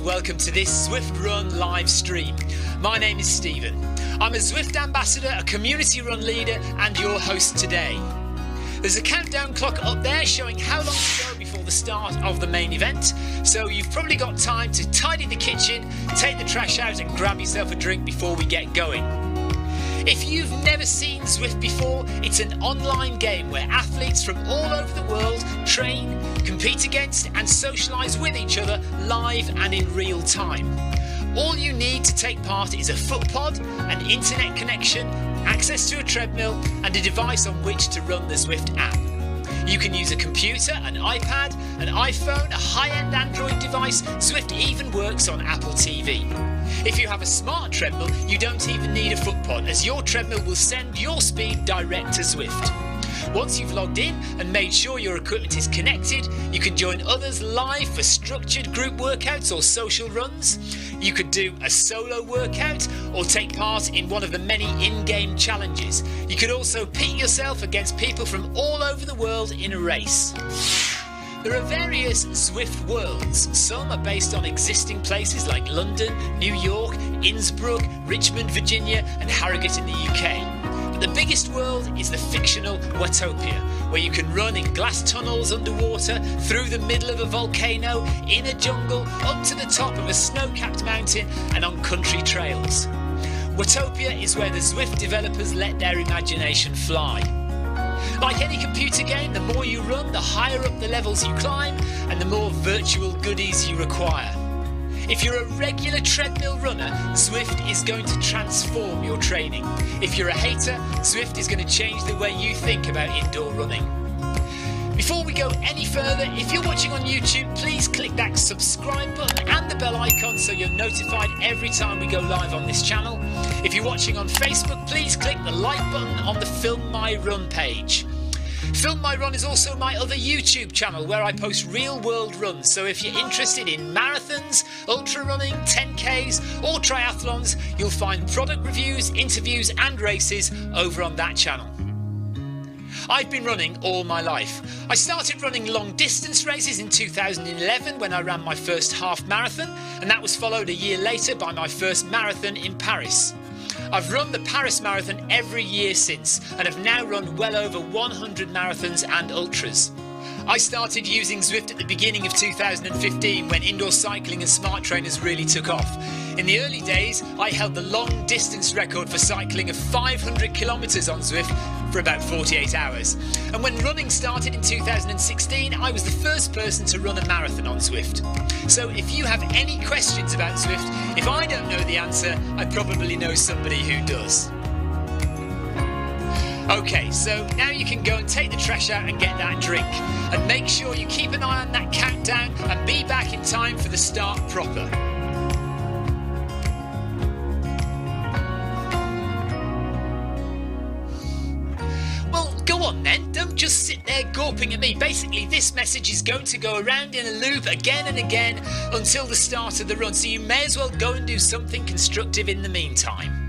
welcome to this Zwift Run live stream. My name is Stephen. I'm a Zwift ambassador, a community run leader and your host today. There's a countdown clock up there showing how long to go before the start of the main event, so you've probably got time to tidy the kitchen, take the trash out and grab yourself a drink before we get going. If you've never seen Zwift before, it's an online game where athletes from all over the world train, compete against and socialise with each other live and in real time. All you need to take part is a foot pod, an internet connection, access to a treadmill and a device on which to run the Zwift app. You can use a computer, an iPad, an iPhone, a high-end Android device. Zwift even works on Apple TV. If you have a smart treadmill, you don't even need a foot pod, as your treadmill will send your speed direct to Zwift. Once you've logged in and made sure your equipment is connected, you can join others live for structured group workouts or social runs. You could do a solo workout or take part in one of the many in-game challenges. You could also pit yourself against people from all over the world in a race. There are various Zwift worlds. Some are based on existing places like London, New York, Innsbruck, Richmond, Virginia and Harrogate in the UK. But the biggest world is the fictional Watopia, where you can run in glass tunnels underwater, through the middle of a volcano, in a jungle, up to the top of a snow-capped mountain and on country trails. Watopia is where the Zwift developers let their imagination fly. Like any computer game, the more you run, the higher up the levels you climb and the more virtual goodies you require. If you're a regular treadmill runner, Zwift is going to transform your training. If you're a hater, Zwift is going to change the way you think about indoor running. Before we go any further, if you're watching on YouTube, please click that subscribe button and the bell icon so you're notified every time we go live on this channel. If you're watching on Facebook, please click the like button on the Film My Run page. Film My Run is also my other YouTube channel where I post real world runs, so if you're interested in marathons, ultra running, 10Ks or triathlons, you'll find product reviews, interviews and races over on that channel. I've been running all my life. I started running long distance races in 2011 when I ran my first half marathon, and that was followed a year later by my first marathon in Paris. I've run the Paris Marathon every year since and have now run well over 100 marathons and ultras. I started using Zwift at the beginning of 2015 when indoor cycling and smart trainers really took off. In the early days, I held the long distance record for cycling of 500 kilometres on Zwift for about 48 hours. And when running started in 2016, I was the first person to run a marathon on Zwift. So if you have any questions about Zwift, if I don't know the answer, I probably know somebody who does. Okay, so now you can go and take the trash out and get that drink. And make sure you keep an eye on that countdown and be back in time for the start proper. Well, go on then, don't just sit there gawping at me. Basically, this message is going to go around in a loop again and again until the start of the run, so you may as well go and do something constructive in the meantime.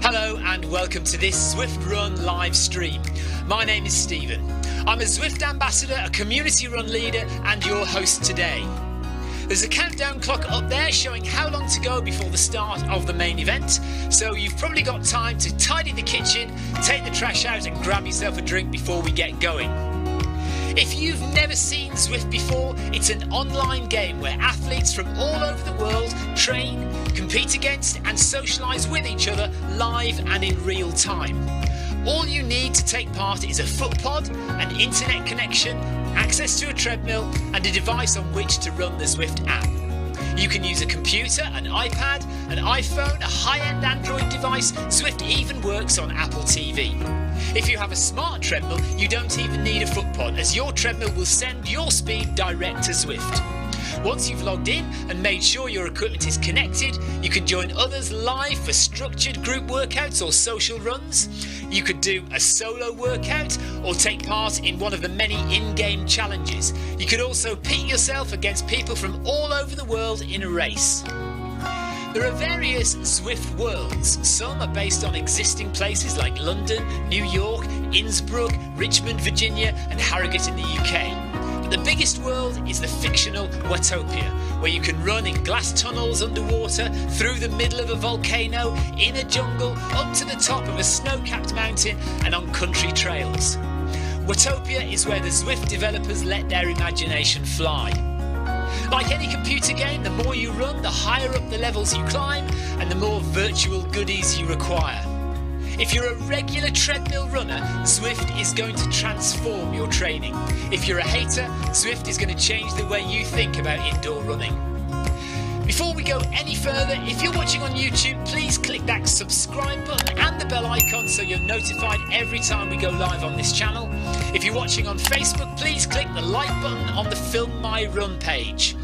Hello and welcome to this Zwift Run live stream. My name is Stephen. I'm a Zwift ambassador, a community run leader and your host today. There's a countdown clock up there showing how long to go before the start of the main event, so you've probably got time to tidy the kitchen, take the trash out and grab yourself a drink before we get going. If you've never seen Zwift before, it's an online game where athletes from all over the world train, compete against and socialise with each other live and in real time. All you need to take part is a foot pod, an internet connection, access to a treadmill and a device on which to run the Zwift app. You can use a computer, an iPad, an iPhone, a high-end Android device. Zwift even works on Apple TV. If you have a smart treadmill, you don't even need a foot pod, as your treadmill will send your speed direct to Zwift. Once you've logged in and made sure your equipment is connected, you can join others live for structured group workouts or social runs. You could do a solo workout or take part in one of the many in-game challenges. You could also pit yourself against people from all over the world in a race. There are various Zwift worlds. Some are based on existing places like London, New York, Innsbruck, Richmond, Virginia and Harrogate in the UK. But the biggest world is the fictional Watopia, where you can run in glass tunnels underwater, through the middle of a volcano, in a jungle, up to the top of a snow-capped mountain and on country trails. Watopia is where the Zwift developers let their imagination fly. Like any computer game, the more you run, the higher up the levels you climb and the more virtual goodies you require. If you're a regular treadmill runner, Zwift is going to transform your training. If you're a hater, Zwift is going to change the way you think about indoor running. Before we go any further, if you're watching on YouTube, please click that subscribe button and the bell icon so you're notified every time we go live on this channel. If you're watching on Facebook, please click the like button on the Film My Run page.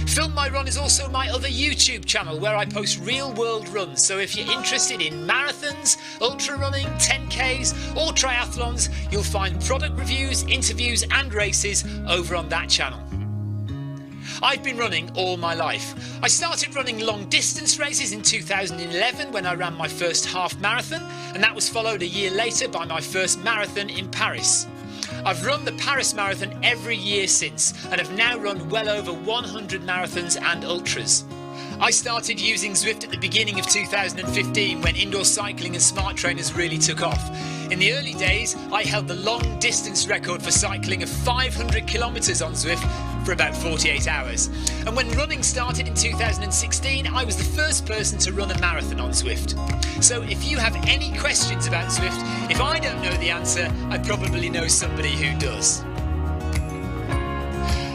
Film My Run is also my other YouTube channel where I post real world runs, so if you're interested in marathons, ultra running, 10Ks or triathlons, you'll find product reviews, interviews and races over on that channel. I've been running all my life. I started running long distance races in 2011 when I ran my first half marathon, and that was followed a year later by my first marathon in Paris. I've run the Paris Marathon every year since and have now run well over 100 marathons and ultras. I started using Zwift at the beginning of 2015 when indoor cycling and smart trainers really took off. In the early days, I held the long distance record for cycling of 500 kilometres on Zwift for about 48 hours. And when running started in 2016, I was the first person to run a marathon on Zwift. So if you have any questions about Zwift, if I don't know the answer, I probably know somebody who does.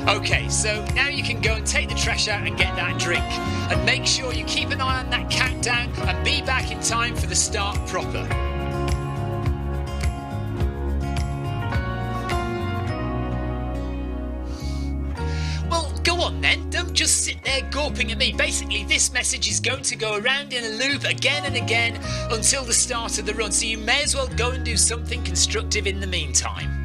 Okay, so now you can go and take the trash out and get that drink. And make sure you keep an eye on that countdown and be back in time for the start proper. Well, go on then, don't just sit there gawping at me. Basically, this message is going to go around in a loop again and again until the start of the run, so you may as well go and do something constructive in the meantime.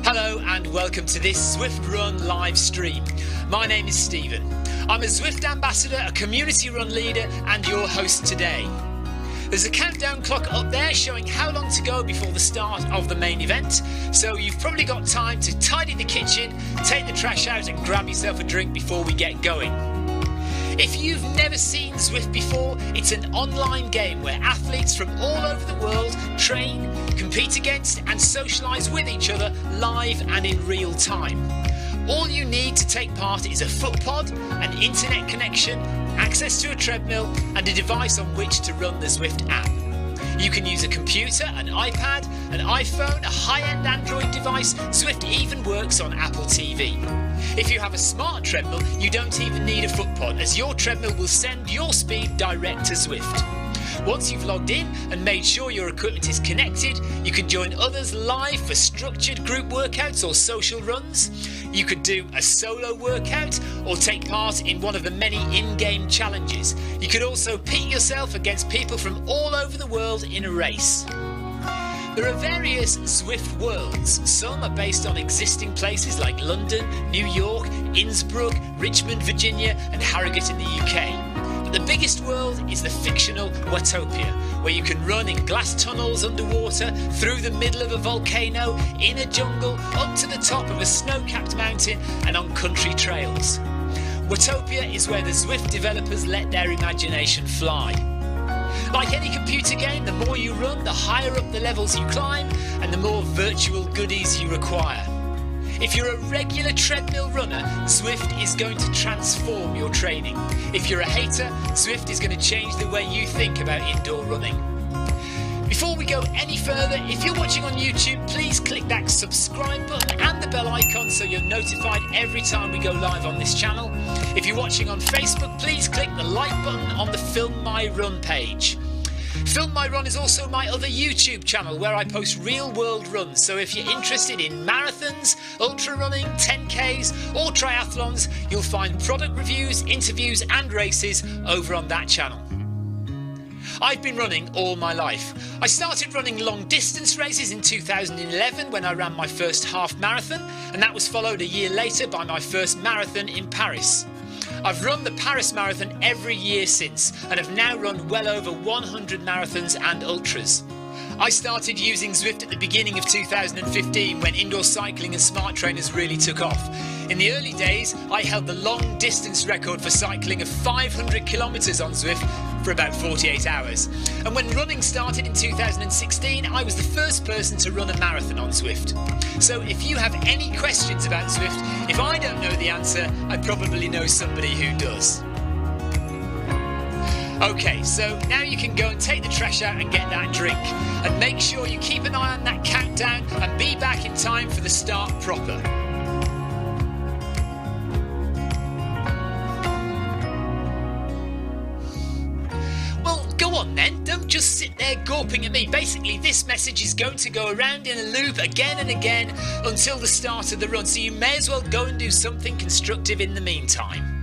Hello and welcome to this Zwift Run live stream. My name is Stephen. I'm a Zwift ambassador, a community run leader and your host today. There's a countdown clock up there showing how long to go before the start of the main event, so you've probably got time to tidy the kitchen, take the trash out and grab yourself a drink before we get going. If you've never seen Zwift before, it's an online game where athletes from all over the world train, compete against and socialise with each other live and in real time. All you need to take part is a foot pod, an internet connection, access to a treadmill and a device on which to run the Zwift app. You can use a computer, an iPad, an iPhone, a high-end Android device. Zwift even works on Apple TV. If you have a smart treadmill, you don't even need a foot pod, as your treadmill will send your speed direct to Zwift. Once you've logged in and made sure your equipment is connected, you can join others live for structured group workouts or social runs. You could do a solo workout or take part in one of the many in-game challenges. You could also pit yourself against people from all over the world in a race. There are various Zwift worlds. Some are based on existing places like London, New York, Innsbruck, Richmond, Virginia and Harrogate in the UK. But the biggest world is the fictional Watopia, where you can run in glass tunnels underwater, through the middle of a volcano, in a jungle, up to the top of a snow-capped mountain and on country trails. Watopia is where the Zwift developers let their imagination fly. Like any computer game, the more you run, the higher up the levels you climb and the more virtual goodies you require. If you're a regular treadmill runner, Zwift is going to transform your training. If you're a hater, Zwift is going to change the way you think about indoor running. Before we go any further, if you're watching on YouTube, please click that subscribe button and the bell icon so you're notified every time we go live on this channel. If you're watching on Facebook, please click the like button on the Film My Run page. Film My Run is also my other YouTube channel where I post real world runs, so if you're interested in marathons, ultra running, 10Ks or triathlons, you'll find product reviews, interviews and races over on that channel. I've been running all my life. I started running long distance races in 2011 when I ran my first half marathon, and that was followed a year later by my first marathon in Paris. I've run the Paris Marathon every year since and have now run well over 100 marathons and ultras. I started using Zwift at the beginning of 2015 when indoor cycling and smart trainers really took off. In the early days, I held the long distance record for cycling of 500 kilometres on Zwift for about 48 hours. And when running started in 2016, I was the first person to run a marathon on Zwift. So if you have any questions about Zwift, if I don't know the answer, I probably know somebody who does. Okay, so now you can go and take the trash out and get that drink. And make sure you keep an eye on that countdown and be back in time for the start proper. Well, go on then, don't just sit there gawping at me. Basically, this message is going to go around in a loop again and again until the start of the run, so you may as well go and do something constructive in the meantime.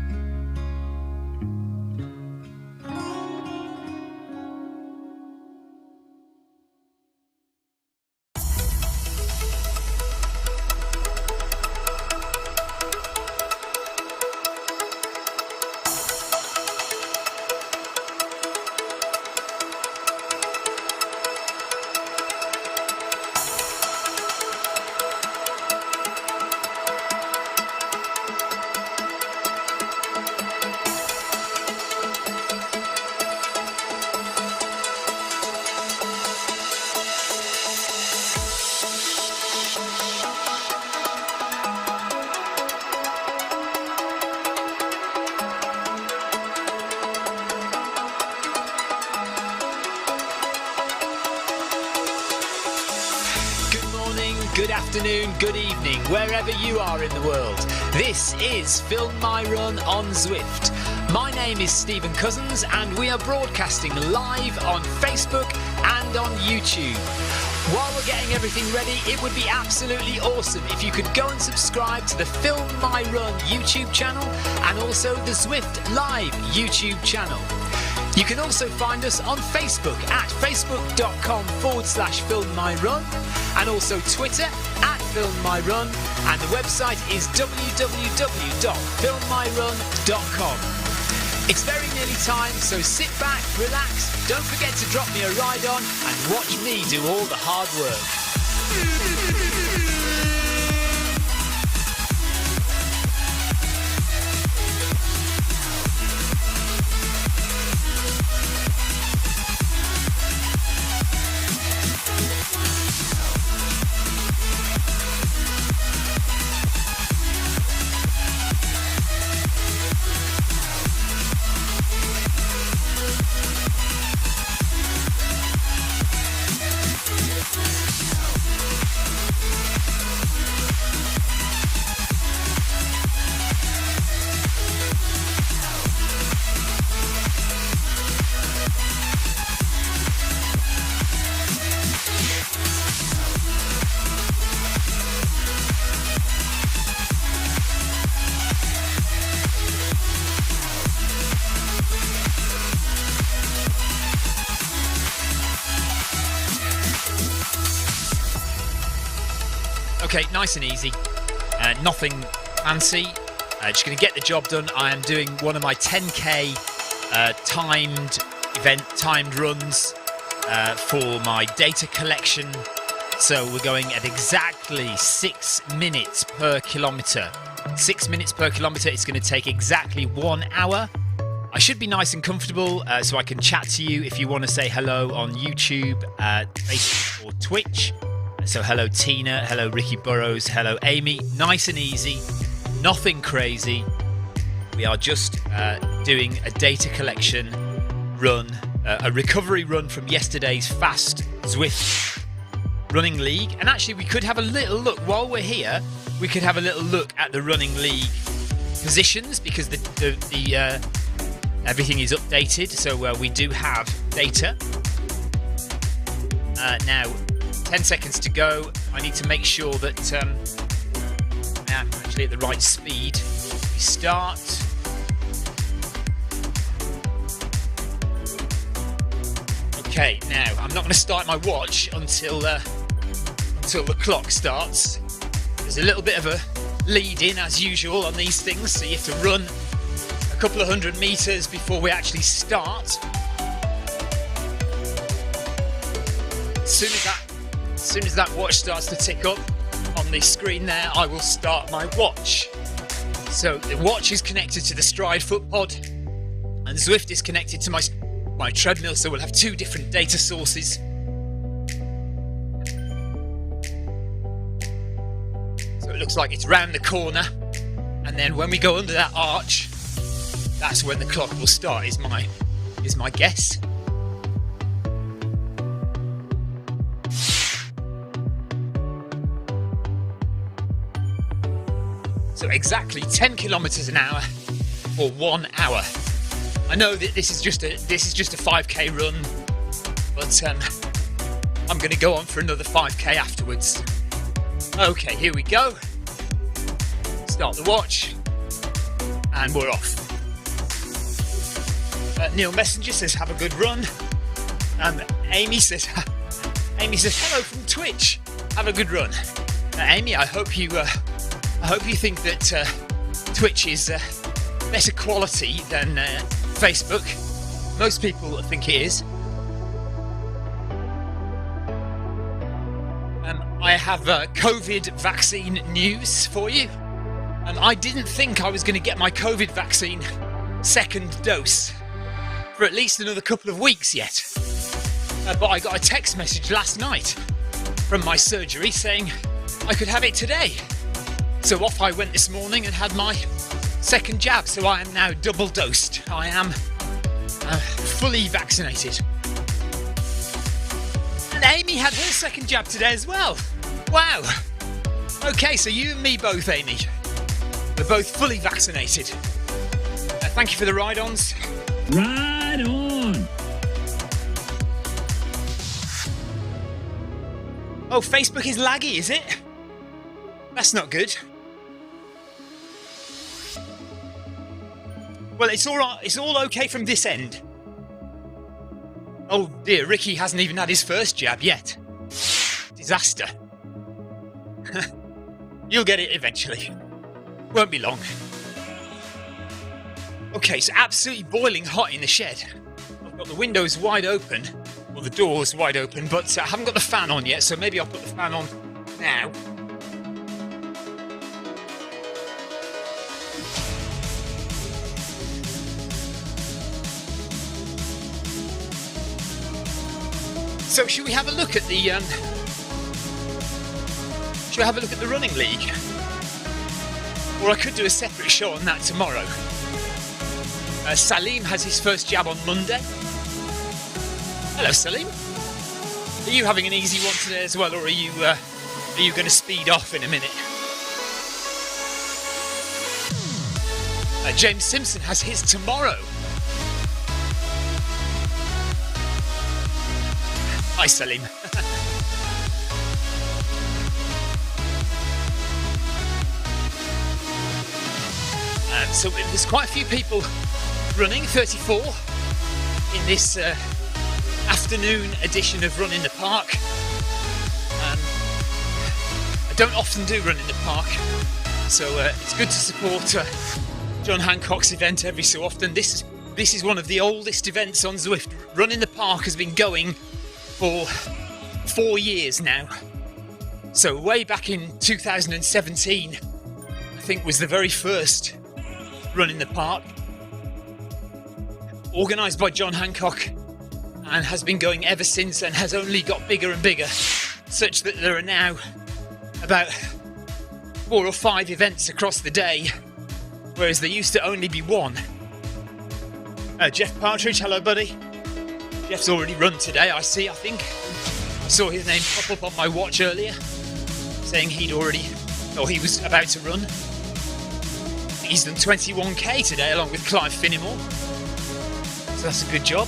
Good afternoon, good evening, wherever you are in the world. This is Film My Run on Zwift. My name is Stephen Cousins and we are broadcasting live on Facebook and on YouTube. While we're getting everything ready, it would be absolutely awesome if you could go and subscribe to the Film My Run YouTube channel and also the Zwift Live YouTube channel. You can also find us on Facebook at facebook.com/filmmyrun and also Twitter at filmmyrun, and the website is www.filmmyrun.com. It's very nearly time, so sit back, relax, don't forget to drop me a ride on and watch me do all the hard work. Okay, nice and easy, nothing fancy, just going to get the job done. I am doing one of my 10k timed runs for my data collection, so we're going at exactly 6 minutes per kilometre. 6 minutes per kilometre, it's going to take exactly 1 hour. I should be nice and comfortable so I can chat to you if you want to say hello on YouTube, Facebook or Twitch. So hello Tina, hello Ricky Burrows, hello Amy. Nice and easy, nothing crazy. We are just doing a data collection run, a recovery run from yesterday's fast Zwift running league. And actually we could have a little look, while we're here, we could have a little look at the running league positions, because the everything is updated, so we do have data. Now, 10 seconds to go. I need to make sure that I'm actually at the right speed. We start. 10 Okay, now I'm not going to start my watch until the clock starts. There's a little bit of a lead in as usual on these things, so you have to run a couple of 100 meters before we actually start. As soon as that watch starts to tick up on the screen there, I will start my watch. So the watch is connected to the Stride foot pod, and Zwift is connected to my treadmill, so we'll have two different data sources. So it looks like it's round the corner, and then when we go under that arch, that's when the clock will start, is my guess. So exactly 10 kilometers an hour for 1 hour. I know that this is just a 5k run, but I'm going to go on for another 5k afterwards. Okay, here we go. Start the watch, and we're off. Neil Messenger says have a good run. Amy says hello from Twitch. Have a good run. Amy, I hope you think that Twitch is better quality than Facebook. Most people think it is. I have COVID vaccine news for you. I didn't think I was going to get my COVID vaccine second dose for at least another couple of weeks yet. But I got a text message last night from my surgery saying I could have it today. So off I went this morning and had my second jab, so I am now double dosed. I am fully vaccinated. And Amy had her second jab today as well. Wow. Okay, so you and me both, Amy. We're both fully vaccinated. Thank you for the ride-ons. Ride on! Oh, Facebook is laggy, is it? That's not good. Well, it's all right. It's all okay from this end. Oh dear, Ricky hasn't even had his first jab yet. Disaster. You'll get it eventually. Won't be long. Okay, it's absolutely boiling hot in the shed. I've got the windows wide open, or the doors wide open, but I haven't got the fan on yet, so maybe I'll put the fan on now. So should we have a look at the running league? Or I could do a separate show on that tomorrow. Salim has his first jab on Monday. Hello, Salim. Are you having an easy one today as well, or are you going to speed off in a minute? James Simpson has his tomorrow. Hi, Salim. So there's quite a few people running, 34 in this afternoon edition of Run in the Park. I don't often do Run in the Park, so it's good to support John Hancock's event every so often. This is one of the oldest events on Zwift. Run in the Park has been going for 4 years now. So way back in 2017, I think, was the very first Run in the Park, organised by John Hancock, and has been going ever since, and has only got bigger and bigger, such that there are now about 4 or 5 events across the day, whereas there used to only be one. Jeff Partridge, hello buddy. Jeff's already run today, I think. I saw his name pop up on my watch earlier, saying he was about to run. He's done 21k today along with Clive Finnimore, so that's a good job.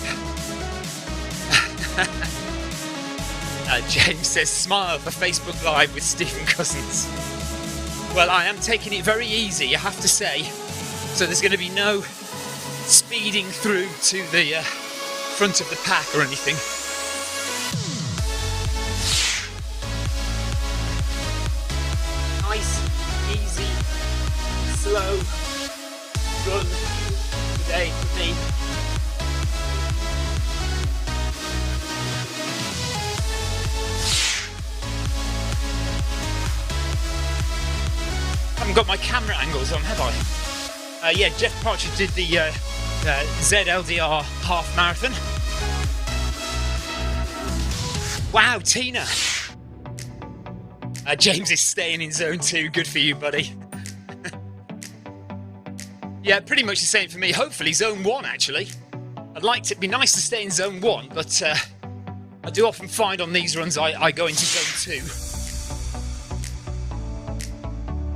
James says smile for Facebook Live with Stephen Cousins. Well, I am taking it very easy, I have to say, so there's going to be no speeding through to the front of the pack or anything. slow run today for me. I haven't got my camera angles on, have I? Yeah, Jeff Partridge did the ZLDR half marathon. Wow, Tina! James is staying in zone 2. Good for you, buddy. Yeah, pretty much the same for me. Hopefully zone 1, actually. I'd like to, it'd be nice to stay in zone 1, but I do often find on these runs I go into zone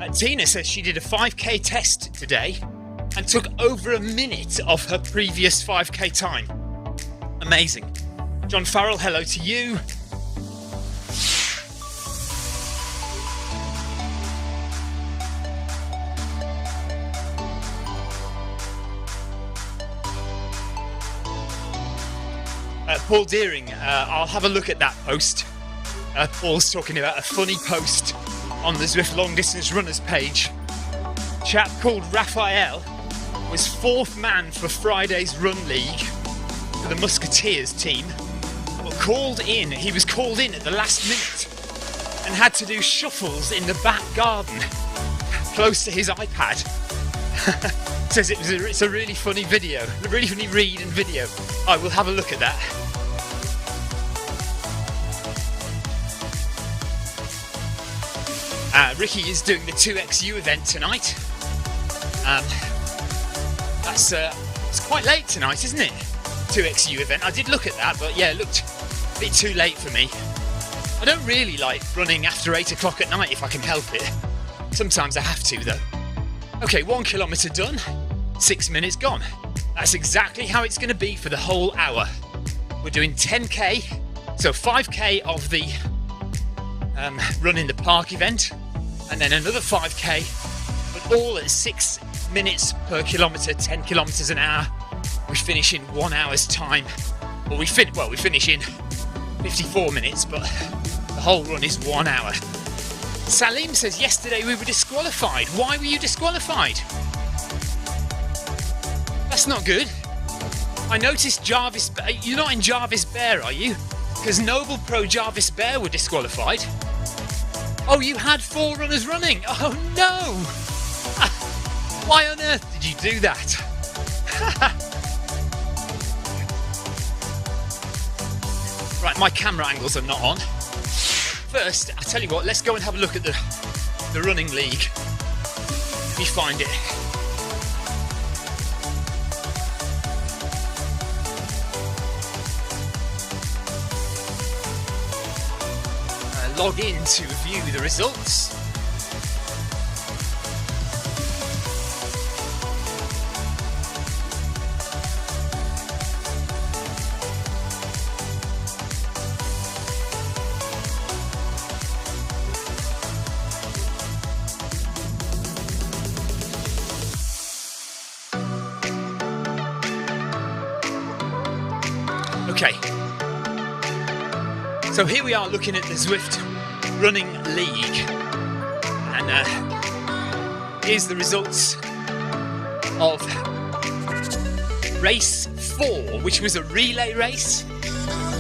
2. Tina says she did a 5k test today and took over a minute off her previous 5k time. Amazing. John Farrell, hello to you. Paul Deering, I'll have a look at that post. Paul's talking about a funny post on the Zwift Long Distance Runners page. A chap called Raphael was 4th man for Friday's Run League for the Musketeers team, but he was called in at the last minute and had to do shuffles in the back garden close to his iPad. Says it's a really funny video, a really funny read and video. I will have a look at that. Ricky is doing the 2XU event tonight. It's quite late tonight, isn't it? 2XU event. I did look at that, but yeah, it looked a bit too late for me. I don't really like running after 8 o'clock at night if I can help it. Sometimes I have to, though. Okay, 1 kilometre done, 6 minutes gone. That's exactly how it's going to be for the whole hour. We're doing 10k, so 5k of the Run in the Park event, and then another 5k, but all at 6 minutes per kilometre, 10 kilometres an hour. We finish in 1 hour's time. Well, we finish in 54 minutes, but the whole run is 1 hour. Salim says, yesterday we were disqualified. Why were you disqualified? That's not good. I noticed Jarvis... You're not in Jarvis Bear, are you? Because Noble Pro Jarvis Bear were disqualified. Oh, you had 4 runners running. Oh, no. Why on earth did you do that? Right, my camera angles are not on. First, I tell you what, let's go and have a look at the running league. Let me find it. Log in to view the results. Okay, so here we are looking at the Zwift Running League, and here's the results of race 4, which was a relay race.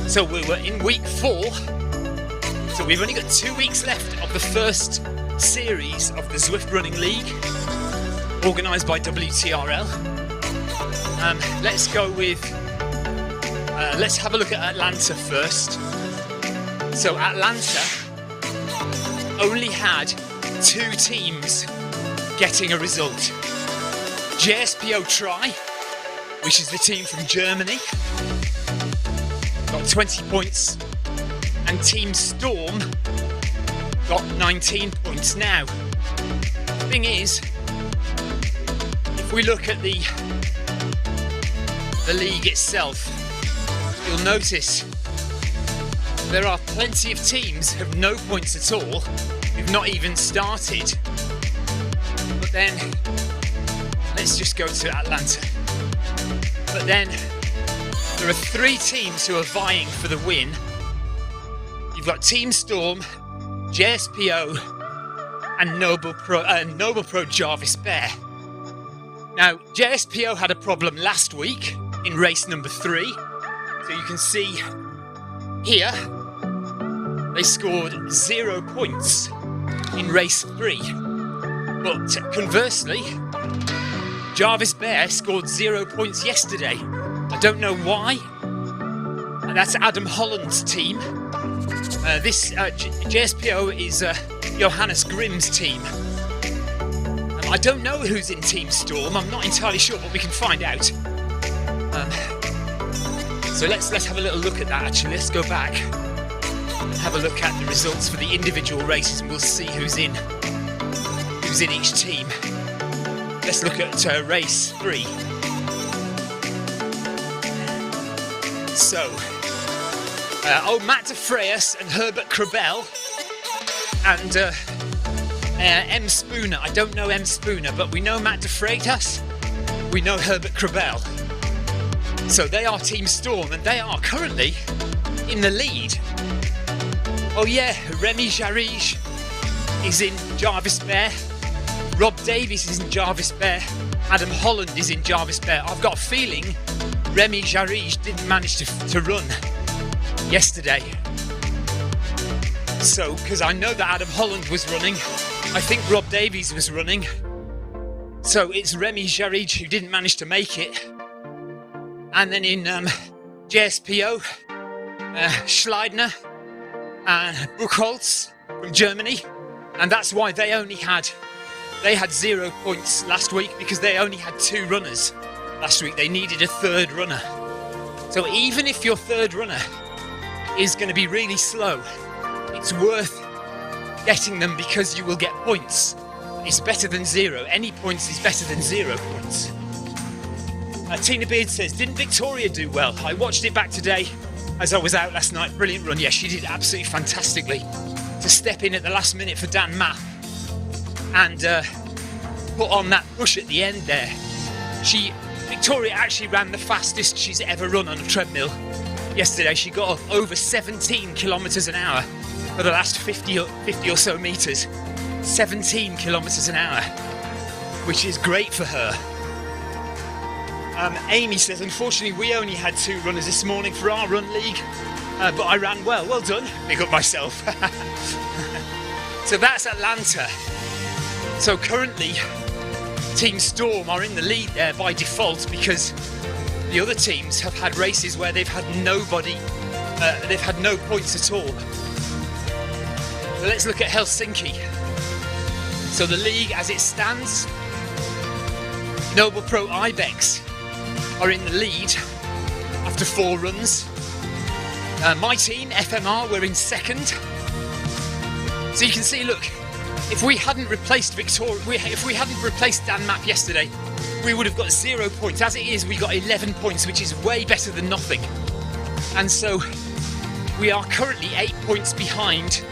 So we were in week 4, so we've only got 2 weeks left of the first series of the Zwift Running League, organised by WTRL. Let's go with let's have a look at Atlanta first. So Atlanta only had 2 teams getting a result. JSPO Tri, which is the team from Germany, got 20 points, and Team Storm got 19 points. Now, the thing is, if we look at the league itself, you'll notice there are plenty of teams who have no points at all, who've not even started. But then, let's just go to Atlanta. But then, there are 3 teams who are vying for the win. You've got Team Storm, JSPO, and Noble Pro Jarvis Bear. Now, JSPO had a problem last week in race number 3. So you can see here, they scored 0 points in race 3. But conversely, Jarvis Bear scored 0 points yesterday. I don't know why. And that's Adam Holland's team. This JSPO is Johannes Grimm's team. I don't know who's in Team Storm. I'm not entirely sure, but we can find out. So let's have a little look at that. Actually, let's go back and have a look at the results for the individual races, and we'll see who's in each team. Let's look at race 3. So, Matt de Freyas and Herbert Krabel and M. Spooner. I don't know M. Spooner, but we know Matt de Freitas. We know Herbert Krabel. So they are Team Storm, and they are currently in the lead. Oh yeah, Remy Jarige is in Jarvis Bear. Rob Davies is in Jarvis Bear. Adam Holland is in Jarvis Bear. I've got a feeling Remy Jarige didn't manage to run yesterday. So, because I know that Adam Holland was running, I think Rob Davies was running. So it's Remy Jarige who didn't manage to make it. And then in JSPO, Schleidner and Buchholz from Germany. And that's why they had 0 points last week, because they only had 2 runners last week. They needed a third runner. So even if your third runner is going to be really slow, it's worth getting them because you will get points. It's better than 0. Any points is better than 0 points. Tina Beard says, didn't Victoria do well? I watched it back today as I was out last night. Brilliant run. Yeah, she did absolutely fantastically to step in at the last minute for Dan Mapp and put on that push at the end there. Victoria actually ran the fastest she's ever run on a treadmill yesterday. She got over 17 kilometres an hour for the last 50 or so metres. 17 kilometres an hour, which is great for her. Amy says, unfortunately, we only had 2 runners this morning for our run league, but I ran well. Well done. Big up myself. So that's Atlanta. So currently, Team Storm are in the lead there by default, because the other teams have had races where they've had nobody, they've had no points at all. So let's look at Helsinki. So the league as it stands, Noble Pro Ibex are in the lead after 4 runs. My team, FMR, were in second. So you can see, look, if we hadn't replaced if we hadn't replaced Dan Mapp yesterday, we would have got 0 points. As it is, we got 11 points, which is way better than nothing. And so we are currently 8 points behind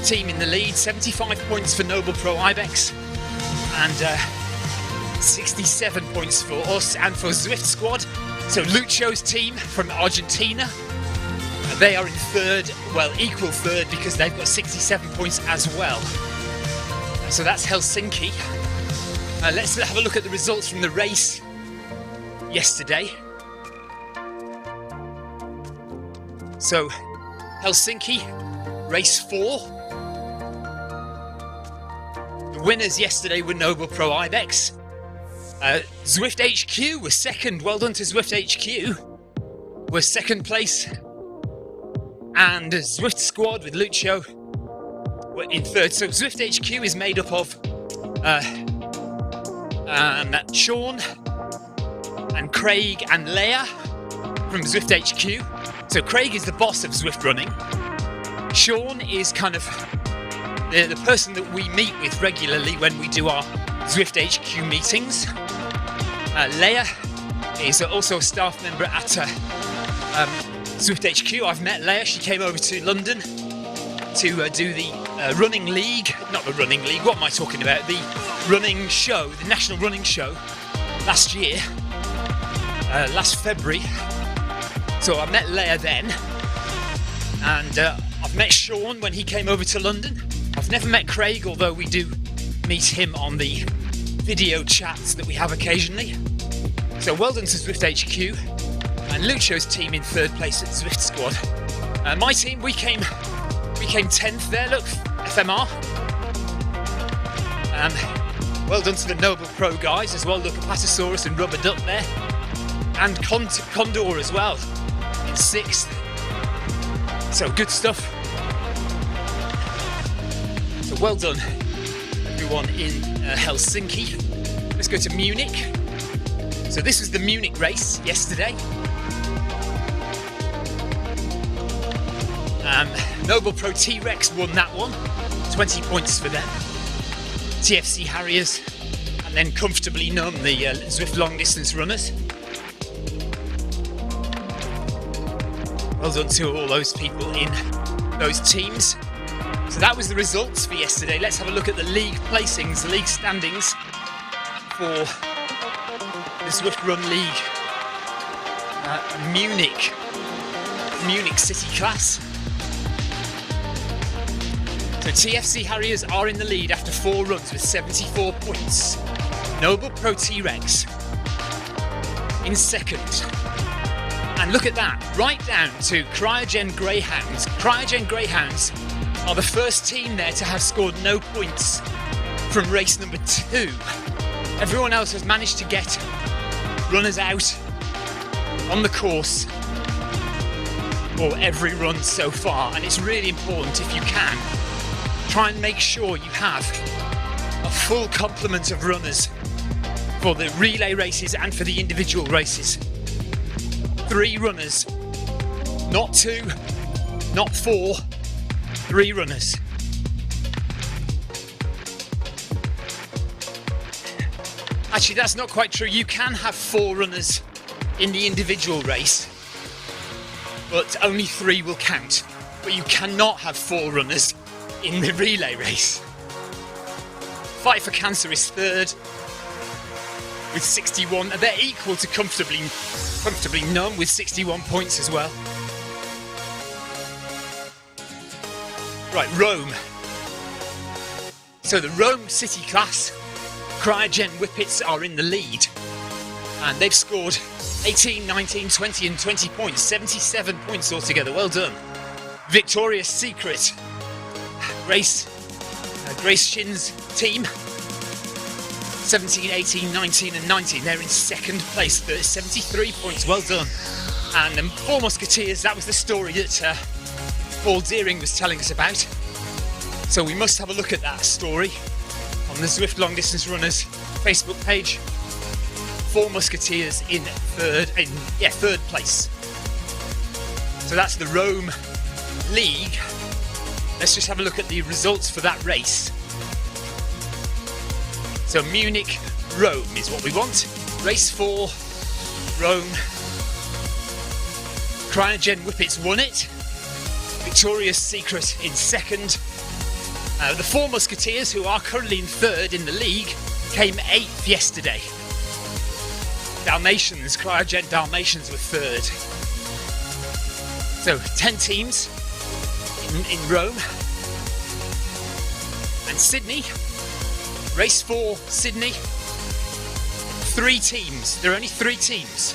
team in the lead. 75 points for Noble Pro Ibex and 67 points for us and for Zwift Squad. So Lucio's team from Argentina, they are in third, well, equal third, because they've got 67 points as well. So that's Helsinki. Let's have a look at the results from the race yesterday. So Helsinki, race 4. The winners yesterday were Noble Pro Ibex. Zwift HQ was second. Well done to Zwift HQ. Was second place. And Zwift Squad with Lucio were in third. So Zwift HQ is made up of Sean and Craig and Leia from Zwift HQ. So Craig is the boss of Zwift running. Sean is kind of the person that we meet with regularly when we do our Zwift HQ meetings. Leia is also a staff member at Zwift HQ. I've met Leia. She came over to London to do the running league. Not the running league, what am I talking about? The running show, the national running show last year, last February. So I met Leia then. And I've met Sean when he came over to London. I've never met Craig, although we do meet him on the video chats that we have occasionally. So well done to Zwift HQ and Luccio's team in third place at Zwift Squad. My team, we came 10th there, look, FMR. Well done to the Noble Pro guys as well, look, Apatosaurus and Rubber Duck there. And Condor as well, in 6th. So good stuff. So well done everyone in Helsinki. Let's go to Munich. So this was the Munich race yesterday. Noble Pro T-Rex won that one, 20 points for them. TFC Harriers, and then comfortably numb the Zwift long distance runners. Well done to all those people in those teams. So that was the results for yesterday. Let's have a look at the league placings, the league standings for the Zwift Run League Munich City class. So TFC Harriers are in the lead after 4 runs with 74 points. Noble Pro T-Rex in 2nd. And look at that, right down to Cryogen Greyhounds. Cryogen Greyhounds are the first team there to have scored no points from race number 2. Everyone else has managed to get runners out on the course for every run so far, and it's really important, if you can, try and make sure you have a full complement of runners for the relay races and for the individual races. 3 runners, not 2, not 4, 3 runners. Actually, that's not quite true. You can have 4 runners in the individual race, but only 3 will count. But you cannot have 4 runners in the relay race. Fight for Cancer is 3rd with 61. They're equal to comfortably numb with 61 points as well. Right, Rome. So the Rome City class, Cryogen Whippets are in the lead. And they've scored 18, 19, 20 and 20 points. 77 points altogether. Well done. Victoria's Secret, Grace Shin's team. 17, 18, 19 and 19. They're in 2nd place. 73 points. Well done. And the 4 Musketeers, that was the story that Paul Deering was telling us about. So we must have a look at that story on the Zwift Long Distance Runners Facebook page. 4 Musketeers in 3rd place. So that's the Rome League. Let's just have a look at the results for that race. So Munich, Rome is what we want. Race 4, Rome. Cryogen Whippets won it. Victoria's Secret in 2nd. The 4 Musketeers, who are currently in 3rd in the league, came 8th yesterday. Dalmatians, Cryogen Dalmatians were 3rd. So 10 teams in Rome. And Sydney, race 4, Sydney, 3 teams. There are only 3 teams.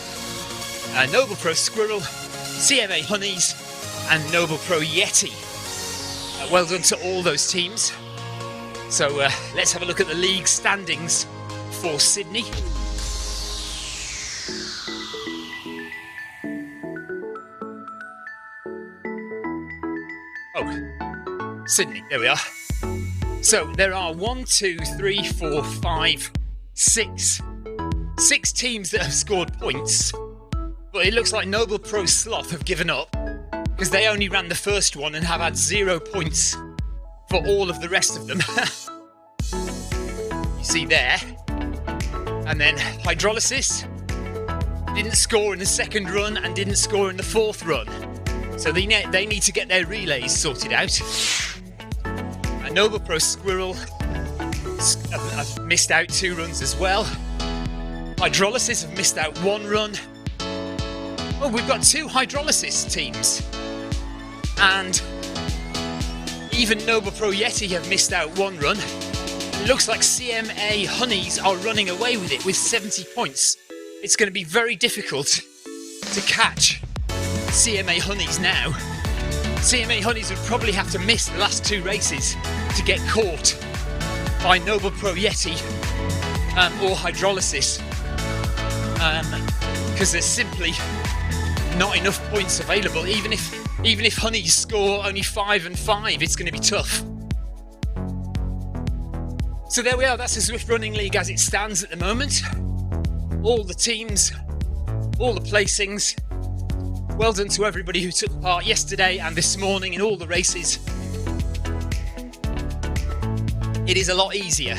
Noble Pro Squirrel, CMA Honeys and Noble Pro Yeti. Well done to all those teams. So let's have a look at the league standings for Sydney. Oh, Sydney, there we are. So there are 1, 2, 3, 4, 5, 6 teams that have scored points. But it looks like Noble Pro Sloth have given up because they only ran the first one and have had 0 points for all of the rest of them. You see there. And then Hydrolysis didn't score in the 2nd run and didn't score in the 4th run. So they need to get their relays sorted out. And Noble Pro Squirrel have missed out 2 runs as well. Hydrolysis have missed out 1 run. Well, we've got 2 Hydrolysis teams. And even Noble Pro Yeti have missed out 1 run. It looks like CMA Honeys are running away with it with 70 points. It's going to be very difficult to catch CMA Honeys now. CMA Honeys would probably have to miss the last 2 races to get caught by Noble Pro Yeti or Hydrolysis, because there's simply not enough points available. Even if Honeys score only 5 and 5, it's going to be tough. So there we are, that's the Zwift Running League as it stands at the moment. All the teams, all the placings. Well done to everybody who took part yesterday and this morning in all the races. It is a lot easier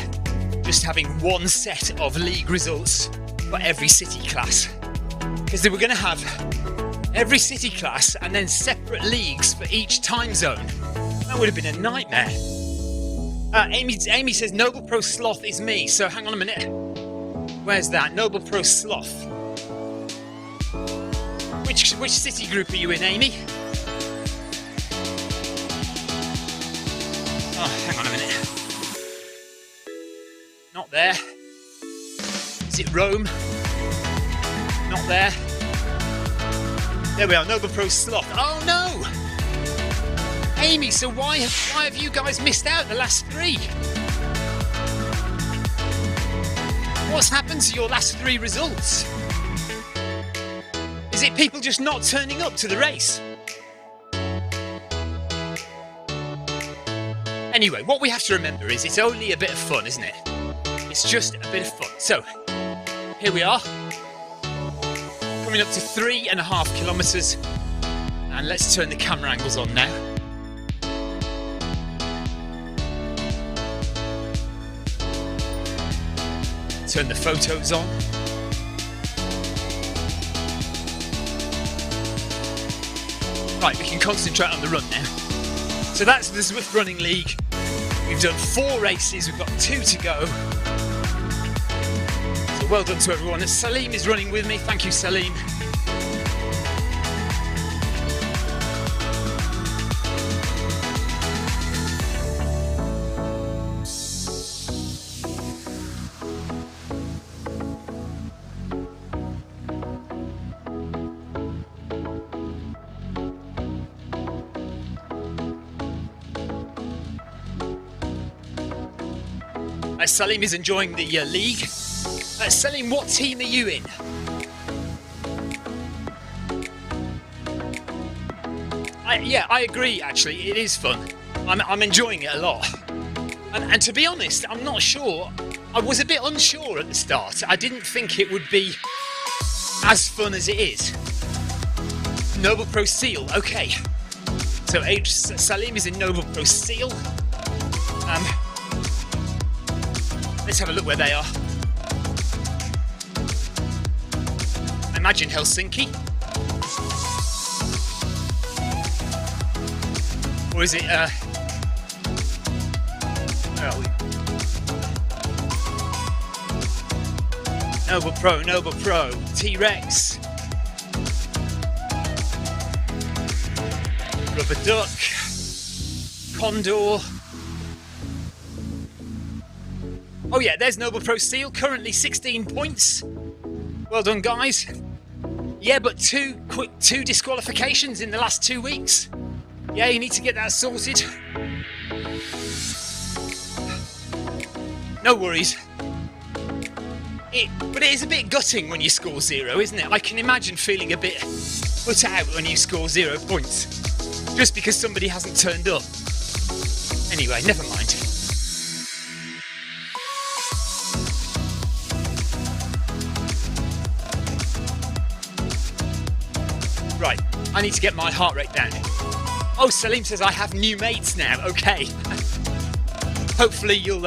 just having one set of league results for every city class. Because they were going to have every city class and then separate leagues for each time zone. That would have been a nightmare. Amy says Noble Pro Sloth is me, so hang on a minute. Where's that? Noble Pro Sloth. Which city group are you in, Amy? Oh, hang on a minute. Not there. Is it Rome? Not there. There we are, Noble Pro Sloth. Oh no! Amy, so why have you guys missed out the last 3? What's happened to your last 3 results? Is it people just not turning up to the race? Anyway, what we have to remember is it's only a bit of fun, isn't it? It's just a bit of fun. So, here we are. Coming up to 3.5 kilometres. And let's turn the camera angles on now. Turn the photos on. Right, we can concentrate on the run now. So that's the Zwift Running League. We've done 4 races, we've got 2 to go. So well done to everyone. Salim is running with me, thank you Salim. Salim is enjoying the league. Salim, what team are you in? I agree, actually. It is fun. I'm enjoying it a lot. And to be honest, I'm not sure. I was a bit unsure at the start. I didn't think it would be as fun as it is. Noble Pro Seal, okay. So Salim is in Noble Pro Seal. Let's have a look where they are. I imagine Helsinki. Or is it, where are we? Noble Pro, T-Rex. Rubber Duck. Condor. Oh yeah, there's Noble Pro Seal, currently 16 points. Well done, guys. Yeah, but two disqualifications in the last 2 weeks. Yeah, you need to get that sorted. No worries. But it is a bit gutting when you score 0, isn't it? I can imagine feeling a bit put out when you score 0 points. Just because somebody hasn't turned up. Anyway, never mind. Right, I need to get my heart rate down. Oh, Salim says I have new mates now. Okay. Hopefully you'll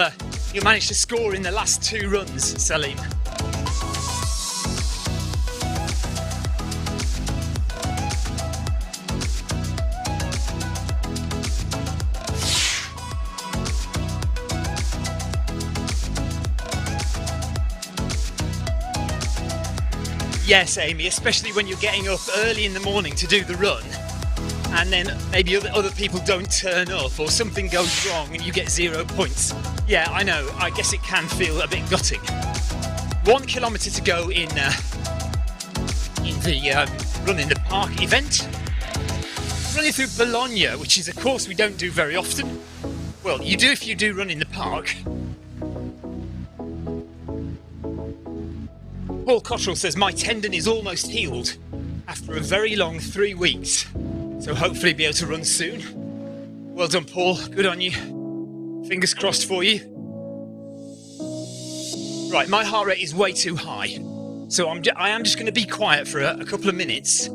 manage to score in the last 2 runs, Salim. Yes, Amy, especially when you're getting up early in the morning to do the run, and then maybe other people don't turn up or something goes wrong and you get 0 points. Yeah, I know. I guess it can feel a bit gutting. 1 kilometre to go in the Run in the Park event. Running through Bologna, which is a course we don't do very often. Well, you do if you do Run in the Park. Paul Cottrell says, my tendon is almost healed after a very long 3 weeks. So hopefully be able to run soon. Well done, Paul. Good on you. Fingers crossed for you. Right, my heart rate is way too high. So I am just going to be quiet for a couple of minutes,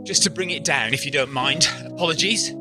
just to bring it down, if you don't mind. Apologies.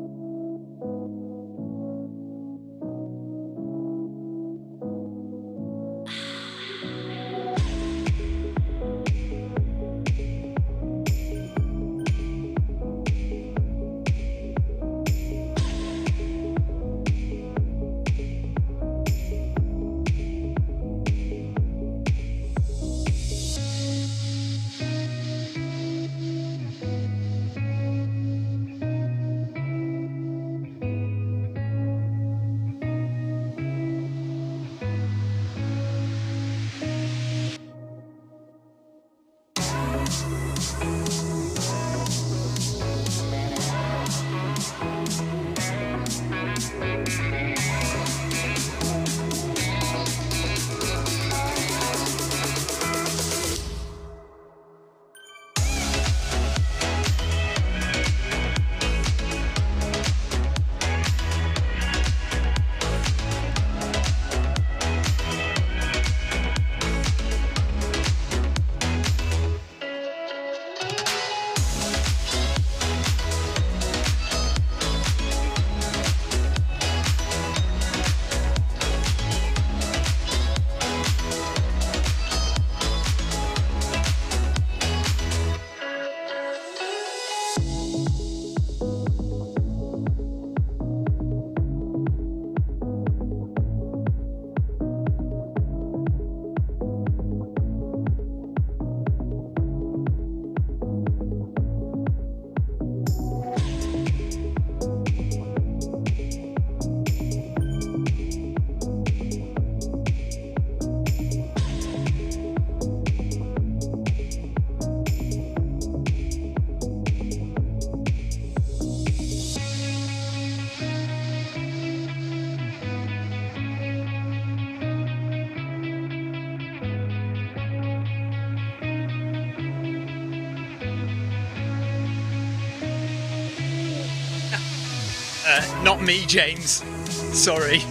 Not me, James. Sorry.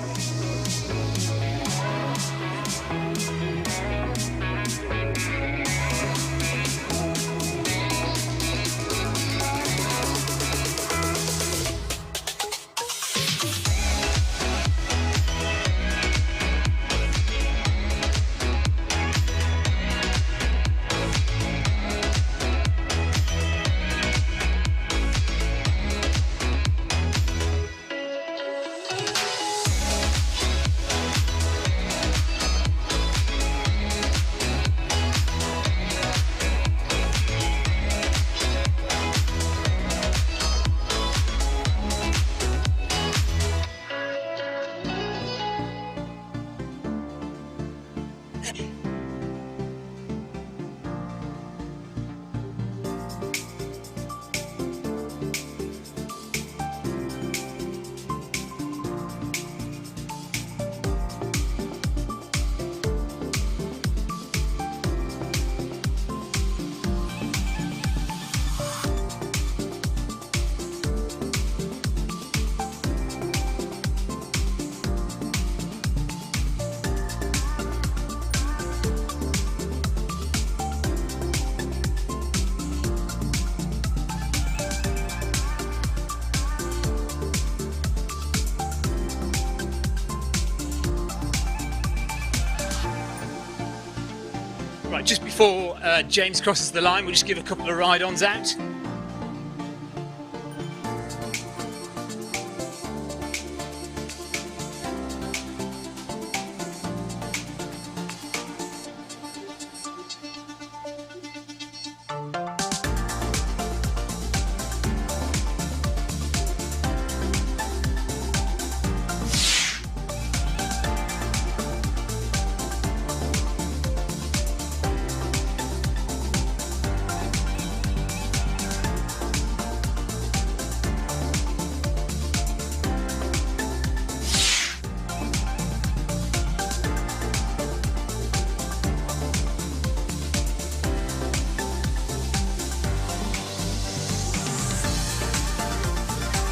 Right, just before James crosses the line, we'll just give a couple of ride-ons out.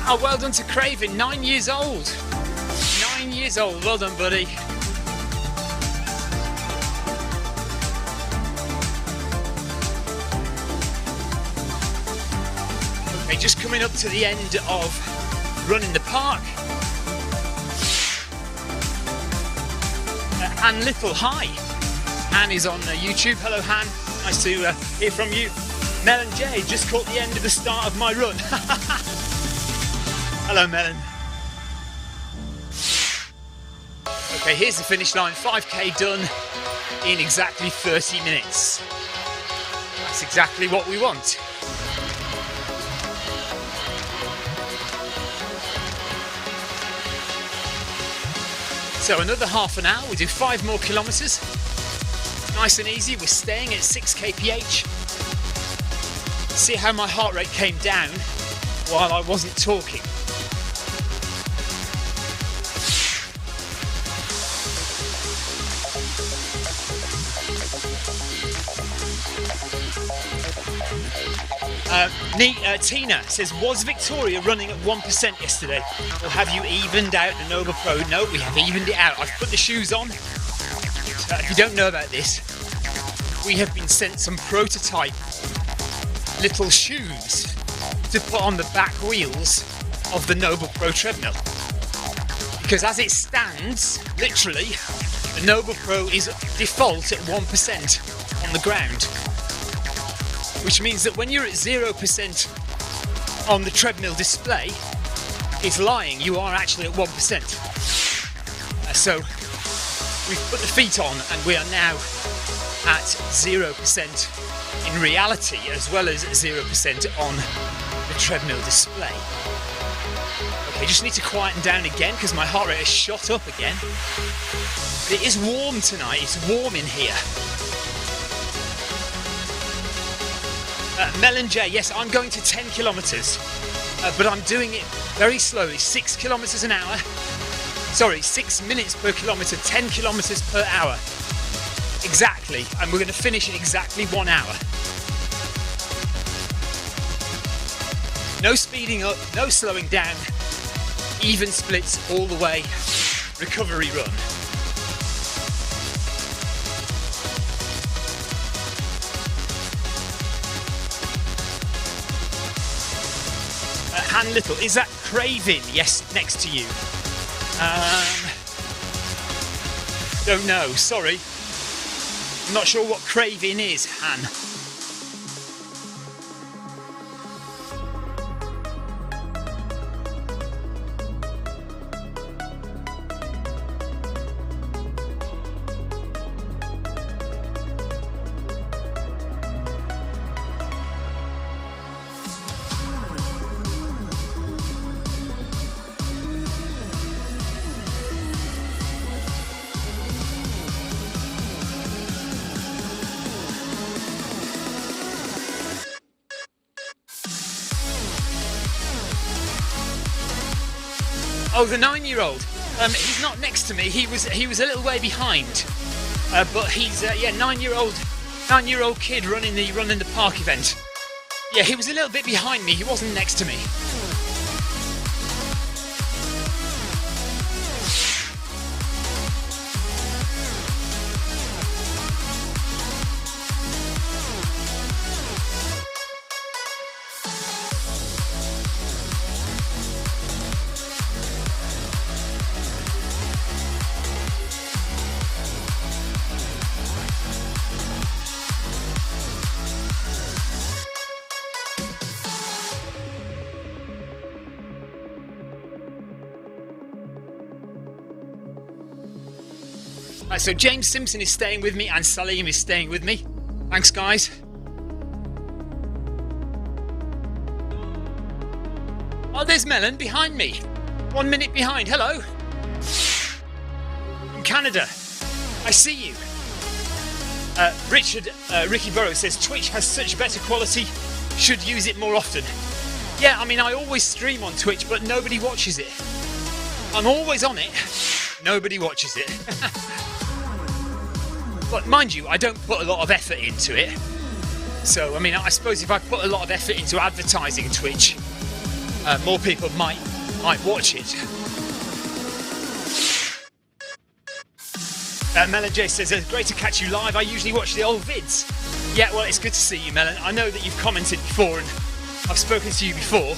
Oh, well done to Craven, 9 years old. 9 years old, well done, buddy. Okay, just coming up to the end of Run in the Park. Han Little, hi. Han is on YouTube. Hello, Han. Nice to hear from you. Mel and Jay just caught the end of the start of my run. Hello, Melon. Okay, here's the finish line. 5k done in exactly 30 minutes. That's exactly what we want. So another half an hour, we do 5 more kilometres. Nice and easy, we're staying at 6 kph. See how my heart rate came down while I wasn't talking. Tina says, was Victoria running at 1% yesterday? Or have you evened out the Nova Pro? No, we have evened it out. I've put the shoes on. So if you don't know about this, we have been sent some prototype little shoes to put on the back wheels of the Nova Pro treadmill. Because as it stands, literally, the Nova Pro is default at 1% on the ground. Which means that when you're at 0% on the treadmill display, it's lying, you are actually at 1%. So we've put the feet on and we are now at 0% in reality, as well as 0% on the treadmill display. Okay, just need to quieten down again because my heart rate has shot up again. But it is warm tonight, it's warm in here. Mel and Jay, yes, I'm going to 10 kilometres, but I'm doing it very slowly, 6 kilometres an hour. Sorry, 6 minutes per kilometre, 10 kilometres per hour. Exactly, and we're going to finish in exactly 1 hour. No speeding up, no slowing down, even splits all the way, recovery run. Han Little, is that Craven? Yes, next to you. Don't know, sorry. I'm not sure what Craven is, Han. Oh, the 9-year-old. He's not next to me. He was a little way behind. But he's 9-year-old kid running the park event. Yeah, he was a little bit behind me. He wasn't next to me. So James Simpson is staying with me and Salim is staying with me. Thanks, guys. Oh, there's Melon behind me. 1 minute behind. Hello. From Canada. I see you. Ricky Burrow says Twitch has such better quality. Should use it more often. Yeah, I mean, I always stream on Twitch, but nobody watches it. I'm always on it. Nobody watches it. But mind you, I don't put a lot of effort into it. So, I mean, I suppose if I put a lot of effort into advertising Twitch, more people might watch it. Melon J says, it's great to catch you live. I usually watch the old vids. Yeah, well, it's good to see you, Melon. I know that you've commented before and I've spoken to you before.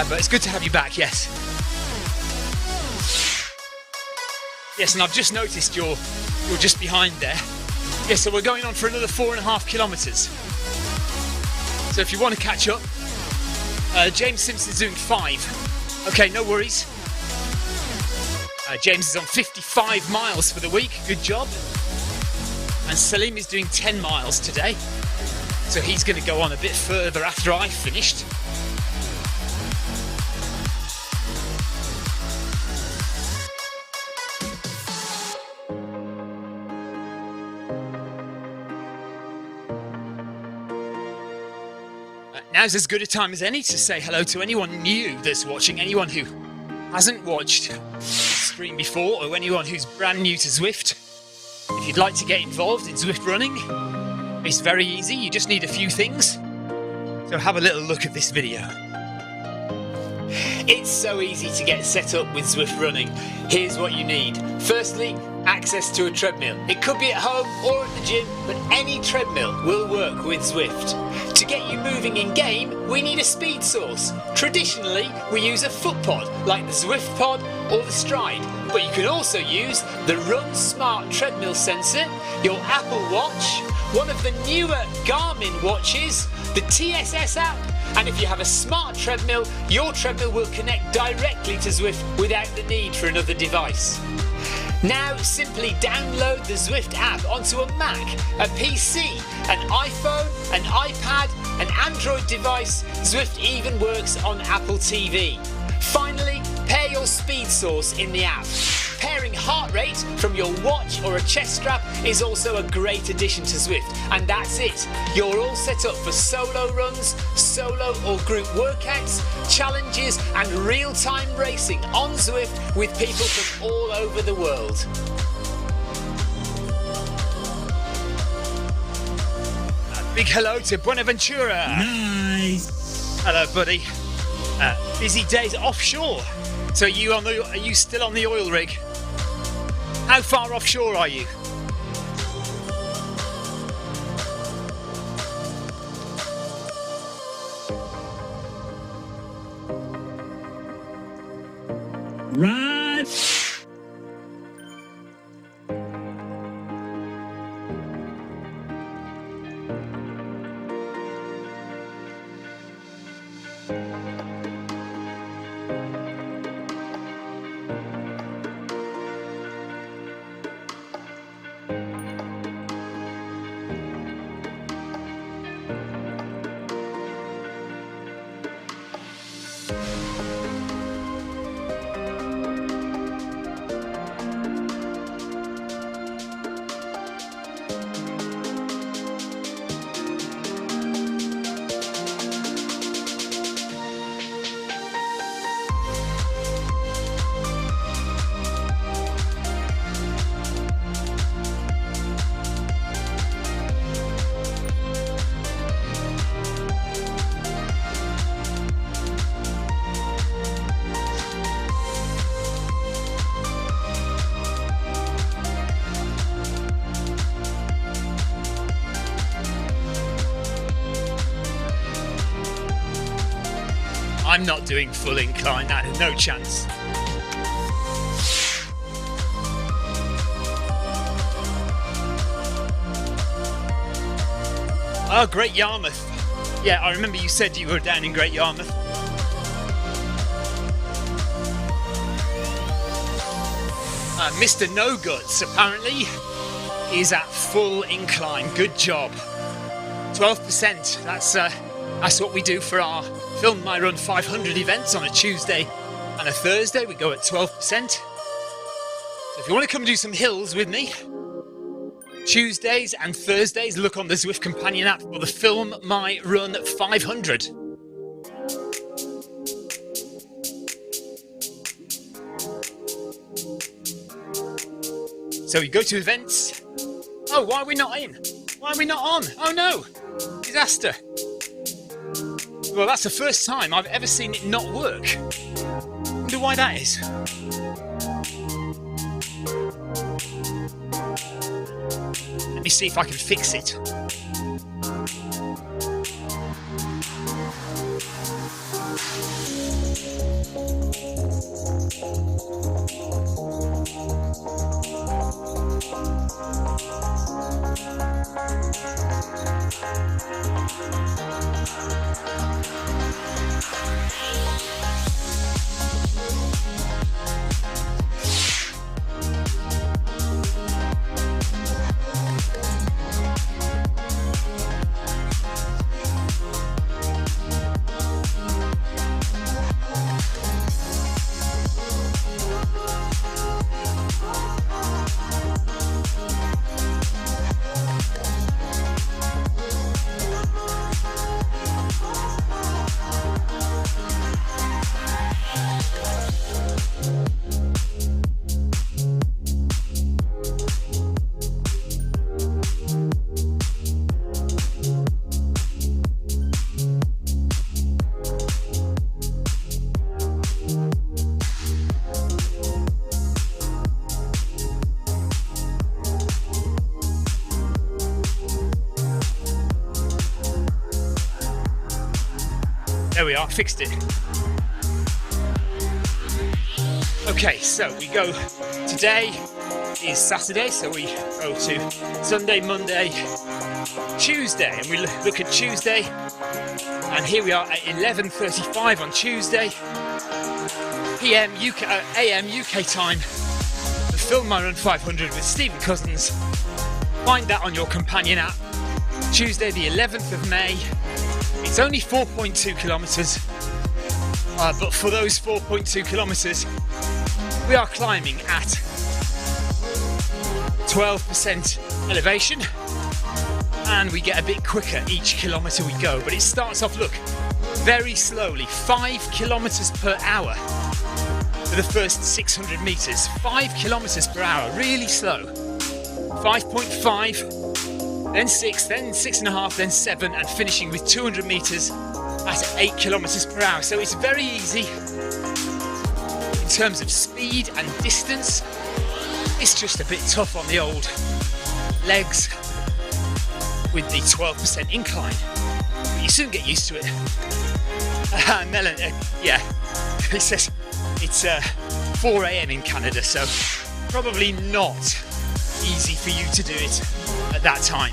But it's good to have you back, yes. Yes, and I've just noticed you're just behind there. Yes, so we're going on for another 4.5 kilometres. So if you want to catch up, James Simpson's doing 5. Okay, no worries. James is on 55 miles for the week. Good job. And Salim is doing 10 miles today. So he's going to go on a bit further after I've finished. Now's as good a time as any to say hello to anyone new that's watching, anyone who hasn't watched the stream before, or anyone who's brand new to Zwift. If you'd like to get involved in Zwift running, it's very easy. You just need a few things. So have a little look at this video. It's so easy to get set up with Zwift running. Here's what you need. Firstly, access to a treadmill. It could be at home or at the gym, but any treadmill will work with Zwift. To get you moving in game, we need a speed source. Traditionally, we use a foot pod like the Zwift pod or the Stride, but you can also use the Run Smart treadmill sensor, your Apple Watch, one of the newer Garmin watches, the TSS app, and if you have a smart treadmill, your treadmill will connect directly to Zwift without the need for another device. Now simply download the Zwift app onto a Mac, a PC, an iPhone, an iPad, an Android device. Zwift even works on Apple TV. Finally, pair your speed source in the app. Pairing heart rate from your watch or a chest strap is also a great addition to Zwift. And that's it. You're all set up for solo runs, solo or group workouts, challenges and real-time racing on Zwift with people from all over the world. A big hello to Buenaventura. Nice. Hello, buddy. Busy days offshore. So are you still on the oil rig? How far offshore are you? Right. I'm not doing full incline, no chance. Oh, Great Yarmouth. Yeah, I remember you said you were down in Great Yarmouth. Mr. No Guts apparently is at full incline. Good job. 12%. That's what we do for our Film My Run 500 events on a Tuesday and a Thursday. We go at 12%. So if you want to come do some hills with me, Tuesdays and Thursdays, look on the Zwift Companion app for the Film My Run 500. So we go to events. Oh, why are we not in? Why are we not on? Oh no! Disaster. Well, that's the first time I've ever seen it not work. Wonder why that is. Let me see if I can fix it. There we are, fixed it. Okay, so we go, today is Saturday, so we go to Sunday, Monday, Tuesday, and we look at Tuesday, and here we are at 11:35 on Tuesday, PM UK, AM UK time, to film my Run 500 with Stephen Cousins. Find that on your companion app. Tuesday the 11th of May. It's only 4.2 kilometres, but for those 4.2 kilometres, we are climbing at 12% elevation, and we get a bit quicker each kilometre we go. But it starts off, look, very slowly, 5 kilometres per hour for the first 600 metres. 5 kilometres per hour, really slow. 5.5. Then 6, then 6.5, then 7, and finishing with 200 metres at 8 kilometres per hour. So it's very easy in terms of speed and distance. It's just a bit tough on the old legs with the 12% incline. But you soon get used to it. Melon, yeah, he says it's 4 a.m. in Canada, so probably not easy for you to do it at that time.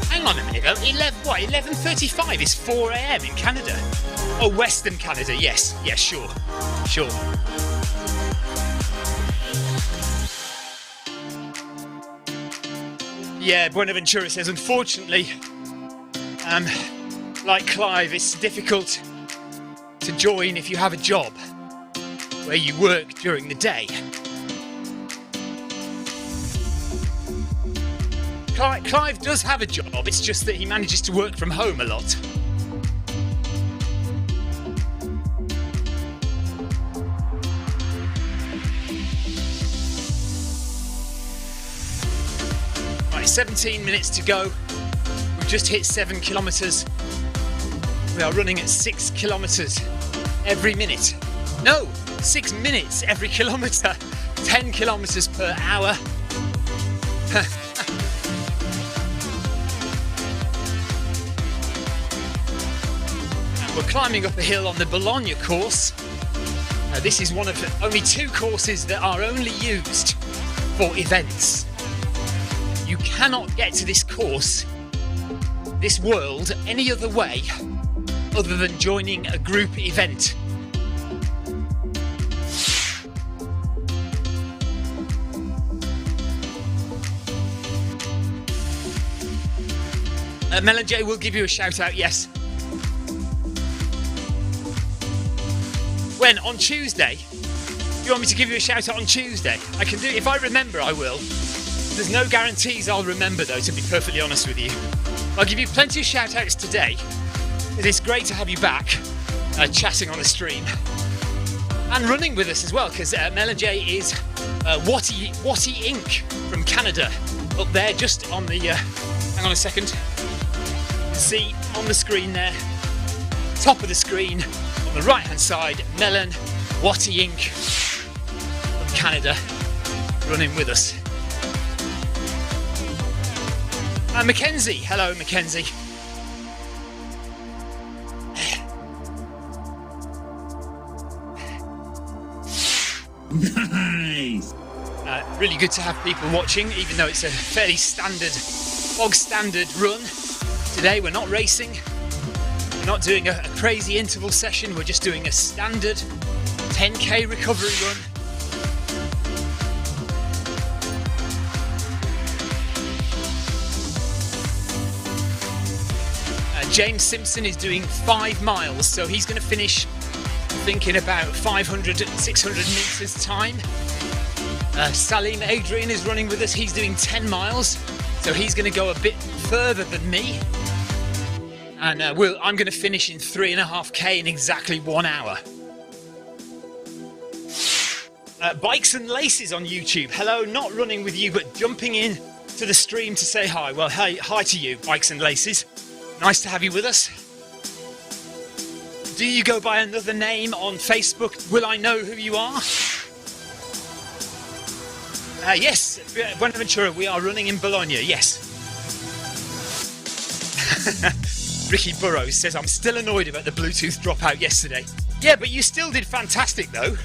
Hang on a minute, 11:35 is 4 a.m. in Canada. Oh, Western Canada, yes, sure. Yeah, Buenaventura says, unfortunately, like Clive, it's difficult to join if you have a job where you work during the day. Clive does have a job, it's just that he manages to work from home a lot. Right, 17 minutes to go. We've just hit 7 kilometres. We are running at 6 kilometres every minute. No, 6 minutes every kilometre. 10 kilometres per hour. We're climbing up a hill on the Bologna course. This is one of only 2 courses that are only used for events. You cannot get to this course, this world, any other way other than joining a group event. Melon J will give you a shout out, yes. When? On Tuesday? You want me to give you a shout out on Tuesday? I can do it. If I remember, I will. There's no guarantees I'll remember, though, to be perfectly honest with you. I'll give you plenty of shout outs today. It's great to have you back chatting on the stream and running with us as well, because Melon J is Watty Inc. from Canada up there, just on the hang on a second, See on the screen there, top of the screen, on the right hand side, Melon Watty Inc. from Canada running with us. Mackenzie, hello Mackenzie. Nice. Really good to have people watching, even though it's a fairly bog standard run. Today we're not racing, we're not doing a crazy interval session, we're just doing a standard 10k recovery run. James Simpson is doing 5 miles, so he's going to finish, I think, in about 500, 600 metres time. Salim Adrian is running with us, he's doing 10 miles, so he's going to go a bit further than me. And I'm going to finish in 3.5k in exactly 1 hour. Bikes and Laces on YouTube. Hello, not running with you, but jumping in to the stream to say hi. Well, hey, hi to you, Bikes and Laces. Nice to have you with us. Do you go by another name on Facebook? Will I know who you are? Yes, Buenaventura, we are running in Bologna, yes. Ricky Burrows says, I'm still annoyed about the Bluetooth dropout yesterday. Yeah, but you still did fantastic though,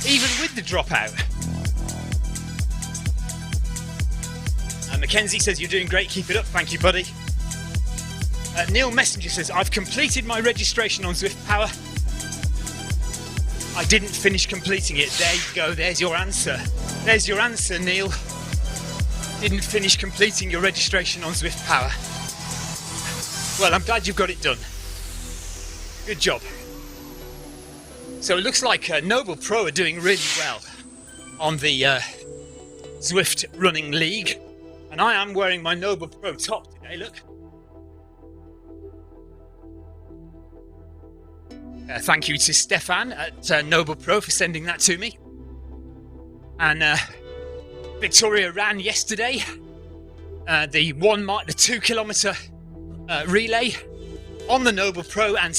even with the dropout. Mackenzie says, you're doing great, keep it up, thank you buddy. Neil Messenger says, I've completed my registration on Zwift Power. I didn't finish completing it. There you go, there's your answer. There's your answer, Neil. Didn't finish completing your registration on Zwift Power. Well, I'm glad you've got it done. Good job. So it looks like Noble Pro are doing really well on the Zwift Running League. And I am wearing my Noble Pro top today, look. Thank you to Stefan at Noble Pro for sending that to me. And Victoria ran yesterday the 2 kilometre relay on the Noble Pro and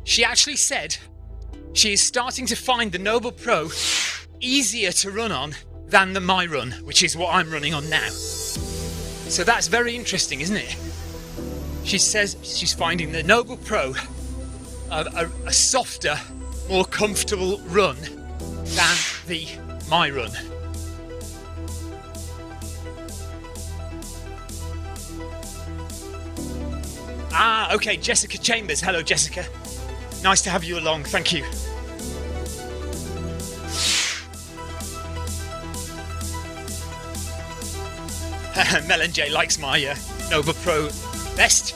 she actually said she is starting to find the Noble Pro easier to run on than the My Run, which is what I'm running on now. So that's very interesting, isn't it? She says she's finding the Noble Pro a softer, more comfortable run than the My Run. Okay, Jessica Chambers. Hello, Jessica. Nice to have you along. Thank you. Melon J likes my Noble Pro vest.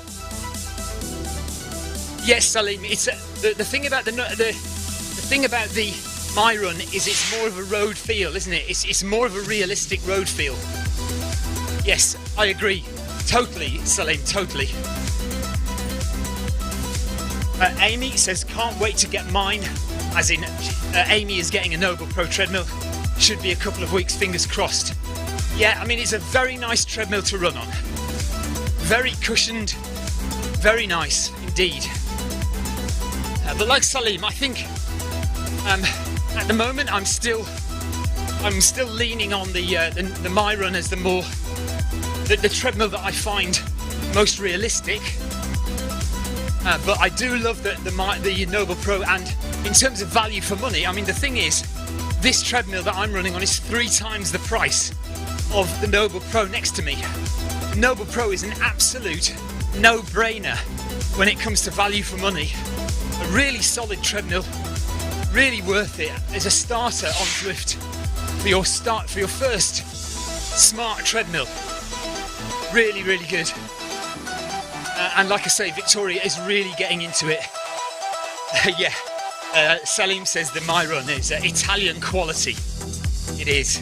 Yes, Salim. It's the thing about the thing about the My Run is it's more of a road feel, isn't it? It's more of a realistic road feel. Yes, I agree. Totally, Salim. Totally. Amy says, can't wait to get mine. As in, Amy is getting a Noble Pro treadmill. Should be a couple of weeks, fingers crossed. Yeah, I mean, it's a very nice treadmill to run on. Very cushioned, very nice indeed. But like Salim, I think at the moment I'm still leaning on the My Run as the treadmill that I find most realistic. But I do love the Noble Pro, and in terms of value for money, I mean the thing is, this treadmill that I'm running on is 3 times the price of the Noble Pro next to me. The Noble Pro is an absolute no-brainer when it comes to value for money. A really solid treadmill, really worth it as a starter on Zwift for your first smart treadmill. Really, really good. And like I say, Victoria is really getting into it. Yeah, Salim says the My Run is Italian quality. It is.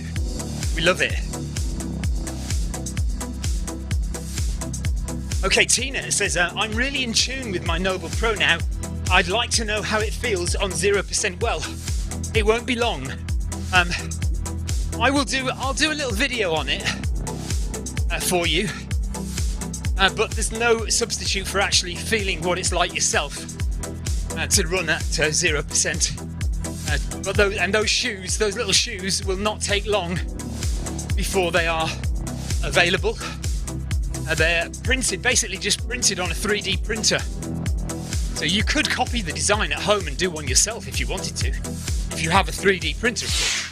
We love it. Okay, Tina says, I'm really in tune with my Noble Pro now. I'd like to know how it feels on 0%. Well, it won't be long. I'll do a little video on it for you. but there's no substitute for actually feeling what it's like yourself to run at 0%. But those shoes, those little shoes, will not take long before they are available. They're printed, basically just printed on a 3D printer. So you could copy the design at home and do one yourself if you wanted to, if you have a 3D printer, of course.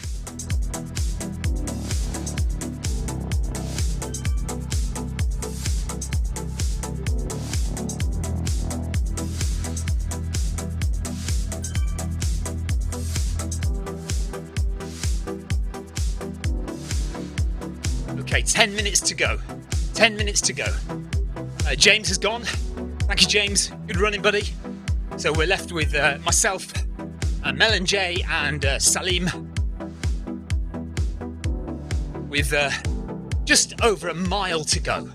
Okay, 10 minutes to go. 10 minutes to go. James has gone. Thank you, James. Good running, buddy. So we're left with myself, Mel and Jay, and Salim, with just over a mile to go.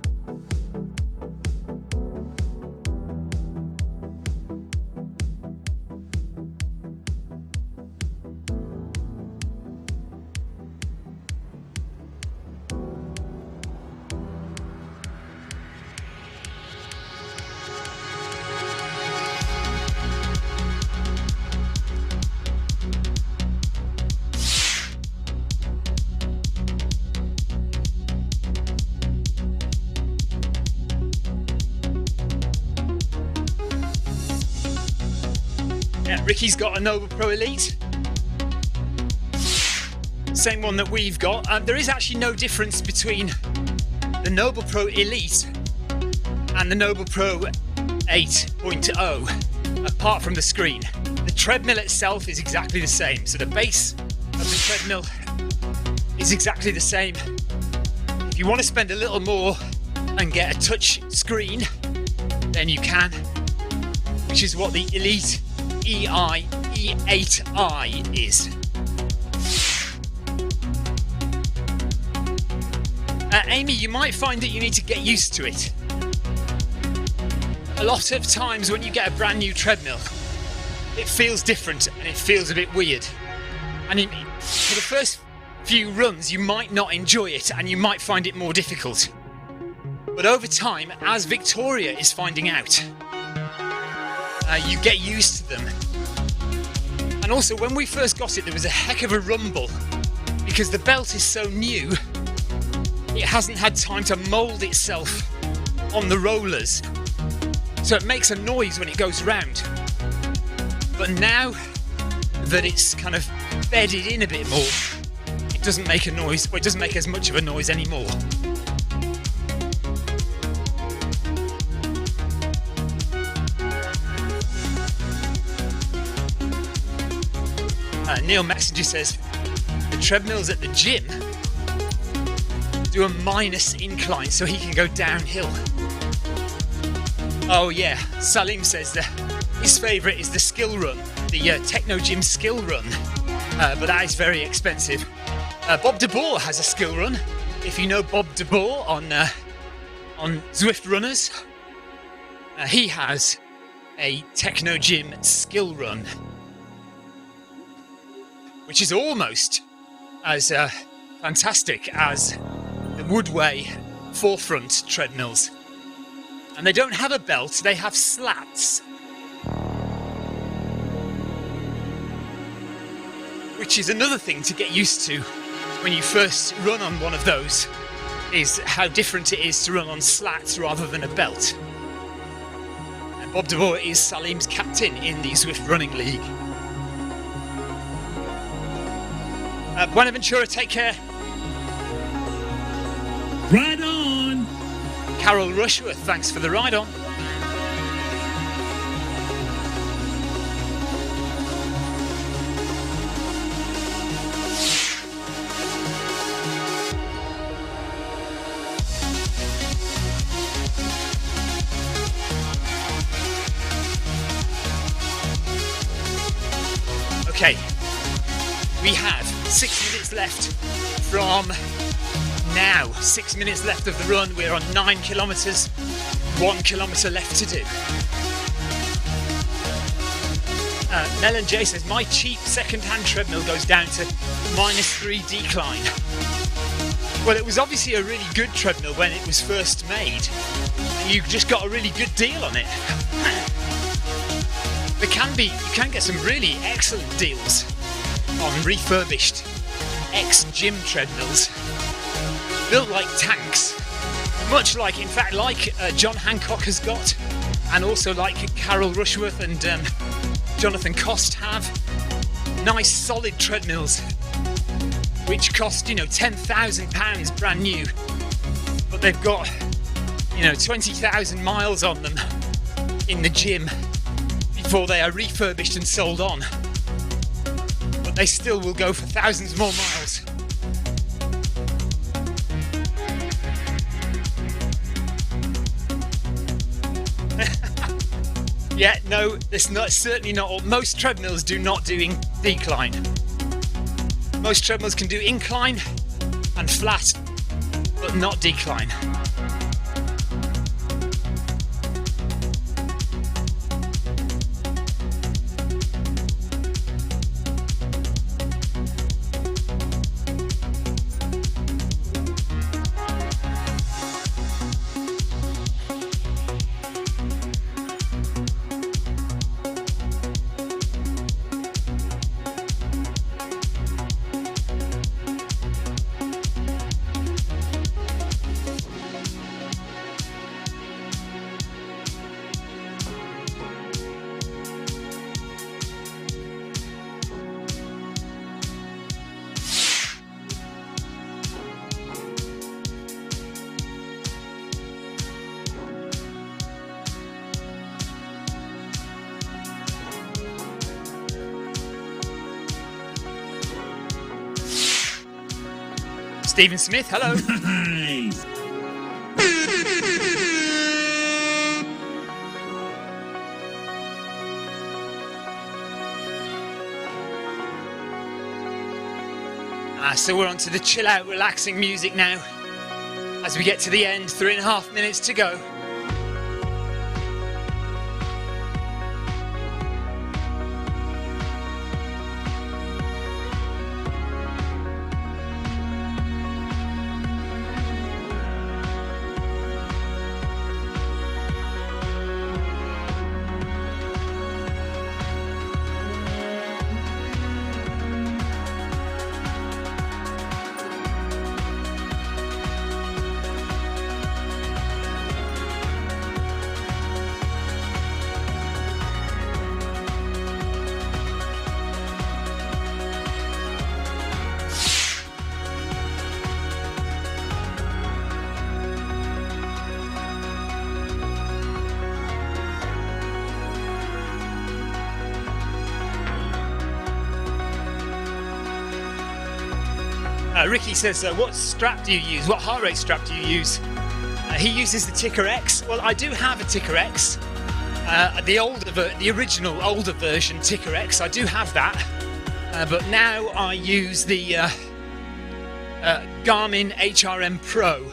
Yeah, Ricky's got a Noble Pro Elite. Same one that we've got. There is actually no difference between the Noble Pro Elite and the Noble Pro 8.0, apart from the screen. The treadmill itself is exactly the same. So the base of the treadmill is exactly the same. If you want to spend a little more and get a touch screen, then you can, which is what the Elite E8i is. Amy, you might find that you need to get used to it. A lot of times when you get a brand new treadmill, it feels different and it feels a bit weird. And for the first few runs, you might not enjoy it and you might find it more difficult. But over time, as Victoria is finding out, you get used to them. And also, when we first got it, there was a heck of a rumble because the belt is so new, it hasn't had time to mould itself on the rollers. So it makes a noise when it goes around. But now that it's kind of bedded in a bit more, it doesn't make a noise, or it doesn't make as much of a noise anymore. Neil Messenger says, the treadmills at the gym do a minus incline so he can go downhill. Oh yeah, Salim says that his favourite is the skill run, the Techno Gym skill run, but that is very expensive. Bob de Boer has a skill run. If you know Bob de Boer on Zwift runners, he has a Techno Gym skill run, which is almost as fantastic as the Woodway forefront treadmills. And they don't have a belt, they have slats. Which is another thing to get used to when you first run on one of those, is how different it is to run on slats rather than a belt. And Bob de Boer is Salim's captain in the Zwift Running League. Buenaventura, take care. Right on. Carol Rushworth, thanks for the ride on. Okay, we have 6 minutes left from now. 6 minutes left of the run. We're on 9 kilometres, 1 kilometre left to do. Mel and Jay says, my cheap second-hand treadmill goes down to -3 decline. Well, it was obviously a really good treadmill when it was first made. You just got a really good deal on it. You can get some really excellent deals on refurbished ex-gym treadmills, built like tanks, much like, in fact, like John Hancock has got, and also like Carol Rushworth and Jonathan Cost have. Nice solid treadmills which cost, £10,000 brand new, but they've got 20,000 miles on them in the gym before they are refurbished and sold on, but they still will go for thousands more miles. Yeah, no, it's not, certainly not all. Most treadmills do not do decline. Most treadmills can do incline and flat, but not decline. Stephen Smith, hello. Nice. So we're on to the chill out, relaxing music now. As we get to the end, 3.5 minutes to go. Ricky says, what strap do you use? What heart rate strap do you use? He uses the Ticker X. Well, I do have a Ticker X. The original older version Ticker X. I do have that. But now I use the Garmin HRM Pro,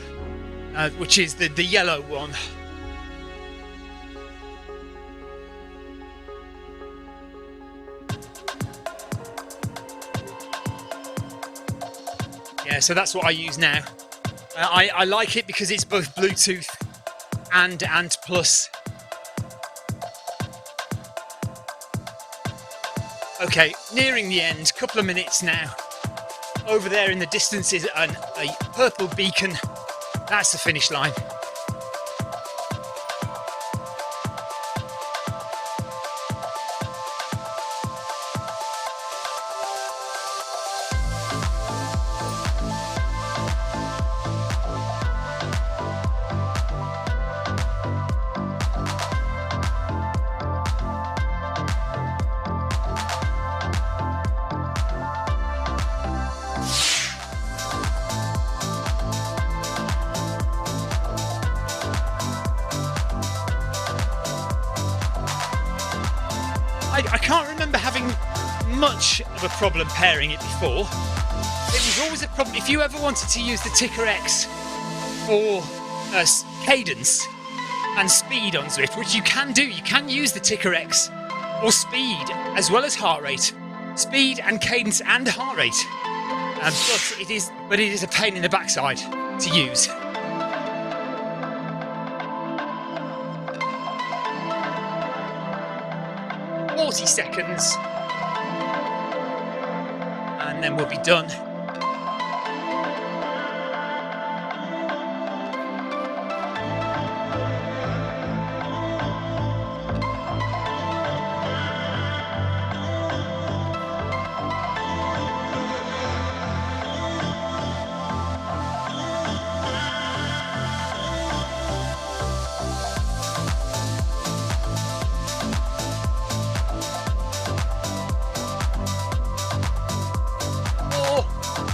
which is the yellow one. Yeah, so that's what I use now. I like it because it's both Bluetooth and plus. Okay, nearing the end, couple of minutes now. Over there in the distance is a purple beacon. That's the finish line. I can't remember having much of a problem pairing it before. It was always a problem if you ever wanted to use the Ticker X for cadence and speed on Zwift, which you can do. You can use the Ticker X for speed as well as heart rate. Speed and cadence and heart rate. But it is a pain in the backside to use. "40 seconds, and then we'll be done."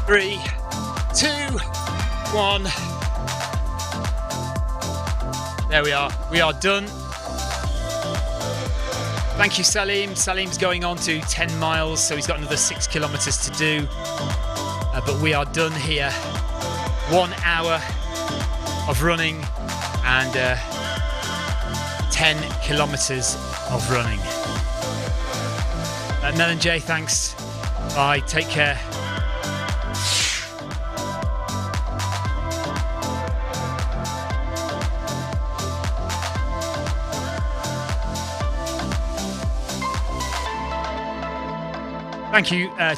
Three, two, one. There we are. We are done. Thank you, Salim. Salim's going on to 10 miles, so he's got another 6 kilometers to do. But we are done here. 1 hour of running and 10 kilometers of running. Mel and Jay, thanks. Bye. Take care. Thank you to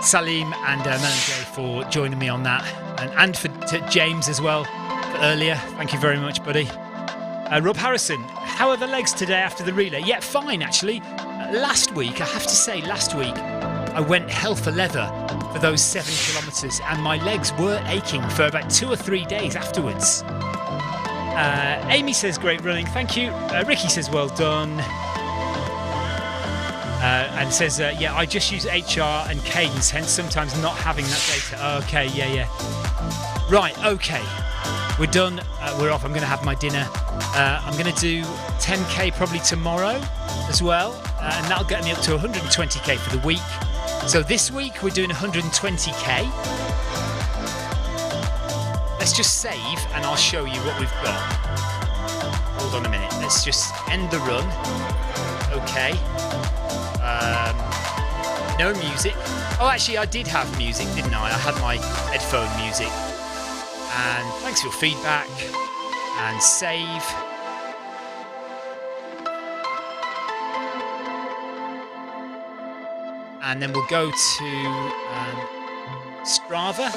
Salim and Mel and Jay for joining me on that, and to James as well for earlier. Thank you very much, buddy. Rob Harrison, how are the legs today after the relay? Yeah, fine actually. Last week, I have to say, I went hell for leather for those 7 kilometres, and my legs were aching for about 2 or 3 days afterwards. Amy says great running, thank you. Ricky says well done. And says, yeah, I just use HR and cadence, hence sometimes not having that data. Okay, yeah. Right, okay. We're done. We're off. I'm going to have my dinner. I'm going to do 10k probably tomorrow as well. And that'll get me up to 120k for the week. So this week we're doing 120k. Let's just save and I'll show you what we've got. Hold on a minute. Let's just end the run. Okay. No music. Oh, actually, I did have music, didn't I? I had my headphone music. And thanks for your feedback. And save. And then we'll go to Strava.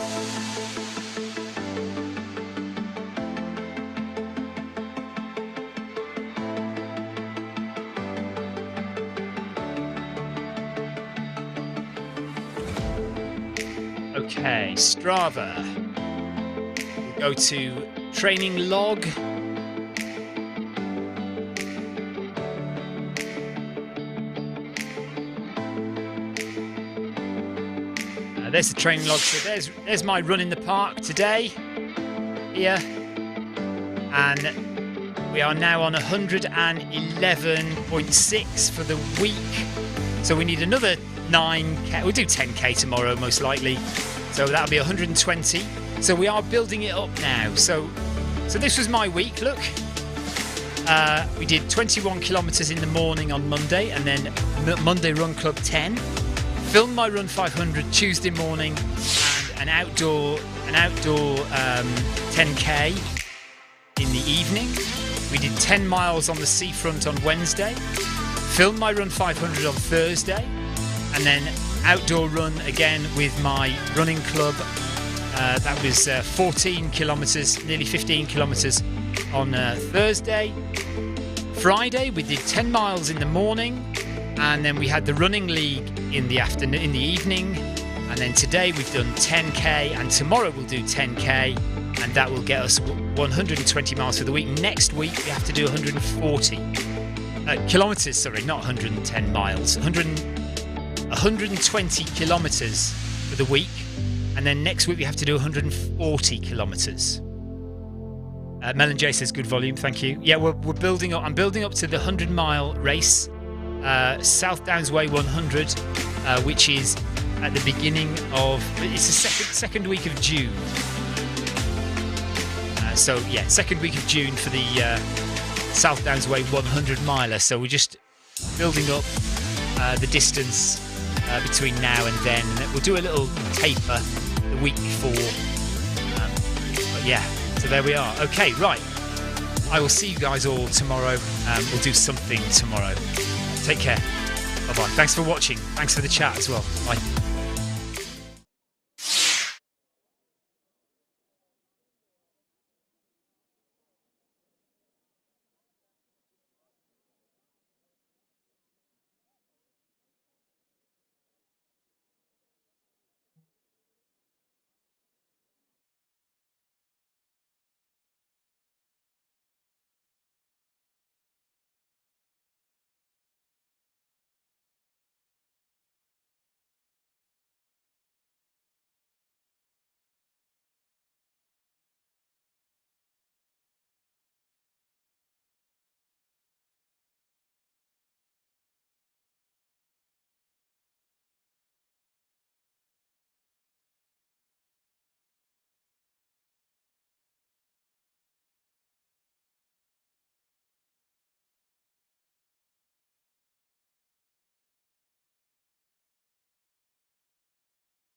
Okay, Strava. We'll go to training log. There's the training log. So there's my run in the park today. Here. And we are now on 111.6 for the week. So we need another 9k. We'll do 10k tomorrow most likely. So that'll be 120. So we are building it up now. So this was my week. Look, we did 21 kilometers in the morning on Monday, and then Monday Run Club 10. Filmed my Run 500 Tuesday morning, and an outdoor 10k in the evening. We did 10 miles on the seafront on Wednesday. Filmed my Run 500 on Thursday, and then outdoor run again with my running club. That was 14 kilometers, nearly 15 kilometers on Thursday. Friday we did 10 miles in the morning, and then we had the running league in the afternoon, in the evening, and then today we've done 10k, and tomorrow we'll do 10k, and that will get us 120 miles for the week. Next week we have to do 140 kilometers, sorry, not 110 miles, 120 kilometers for the week, and then next week we have to do 140 kilometers. Mel and Jay says good volume, thank you. Yeah, we're building up. I'm building up to the 100-mile race, South Downs Way 100, which is at the beginning of, it's the second week of June. So yeah, second week of June for the South Downs Way 100 miler. So we're just building up the distance between now and then. We'll do a little taper the week before. But yeah, so there we are. Okay, right. I will see you guys all tomorrow. We'll do something tomorrow. Take care. Bye-bye. Thanks for watching. Thanks for the chat as well. Bye.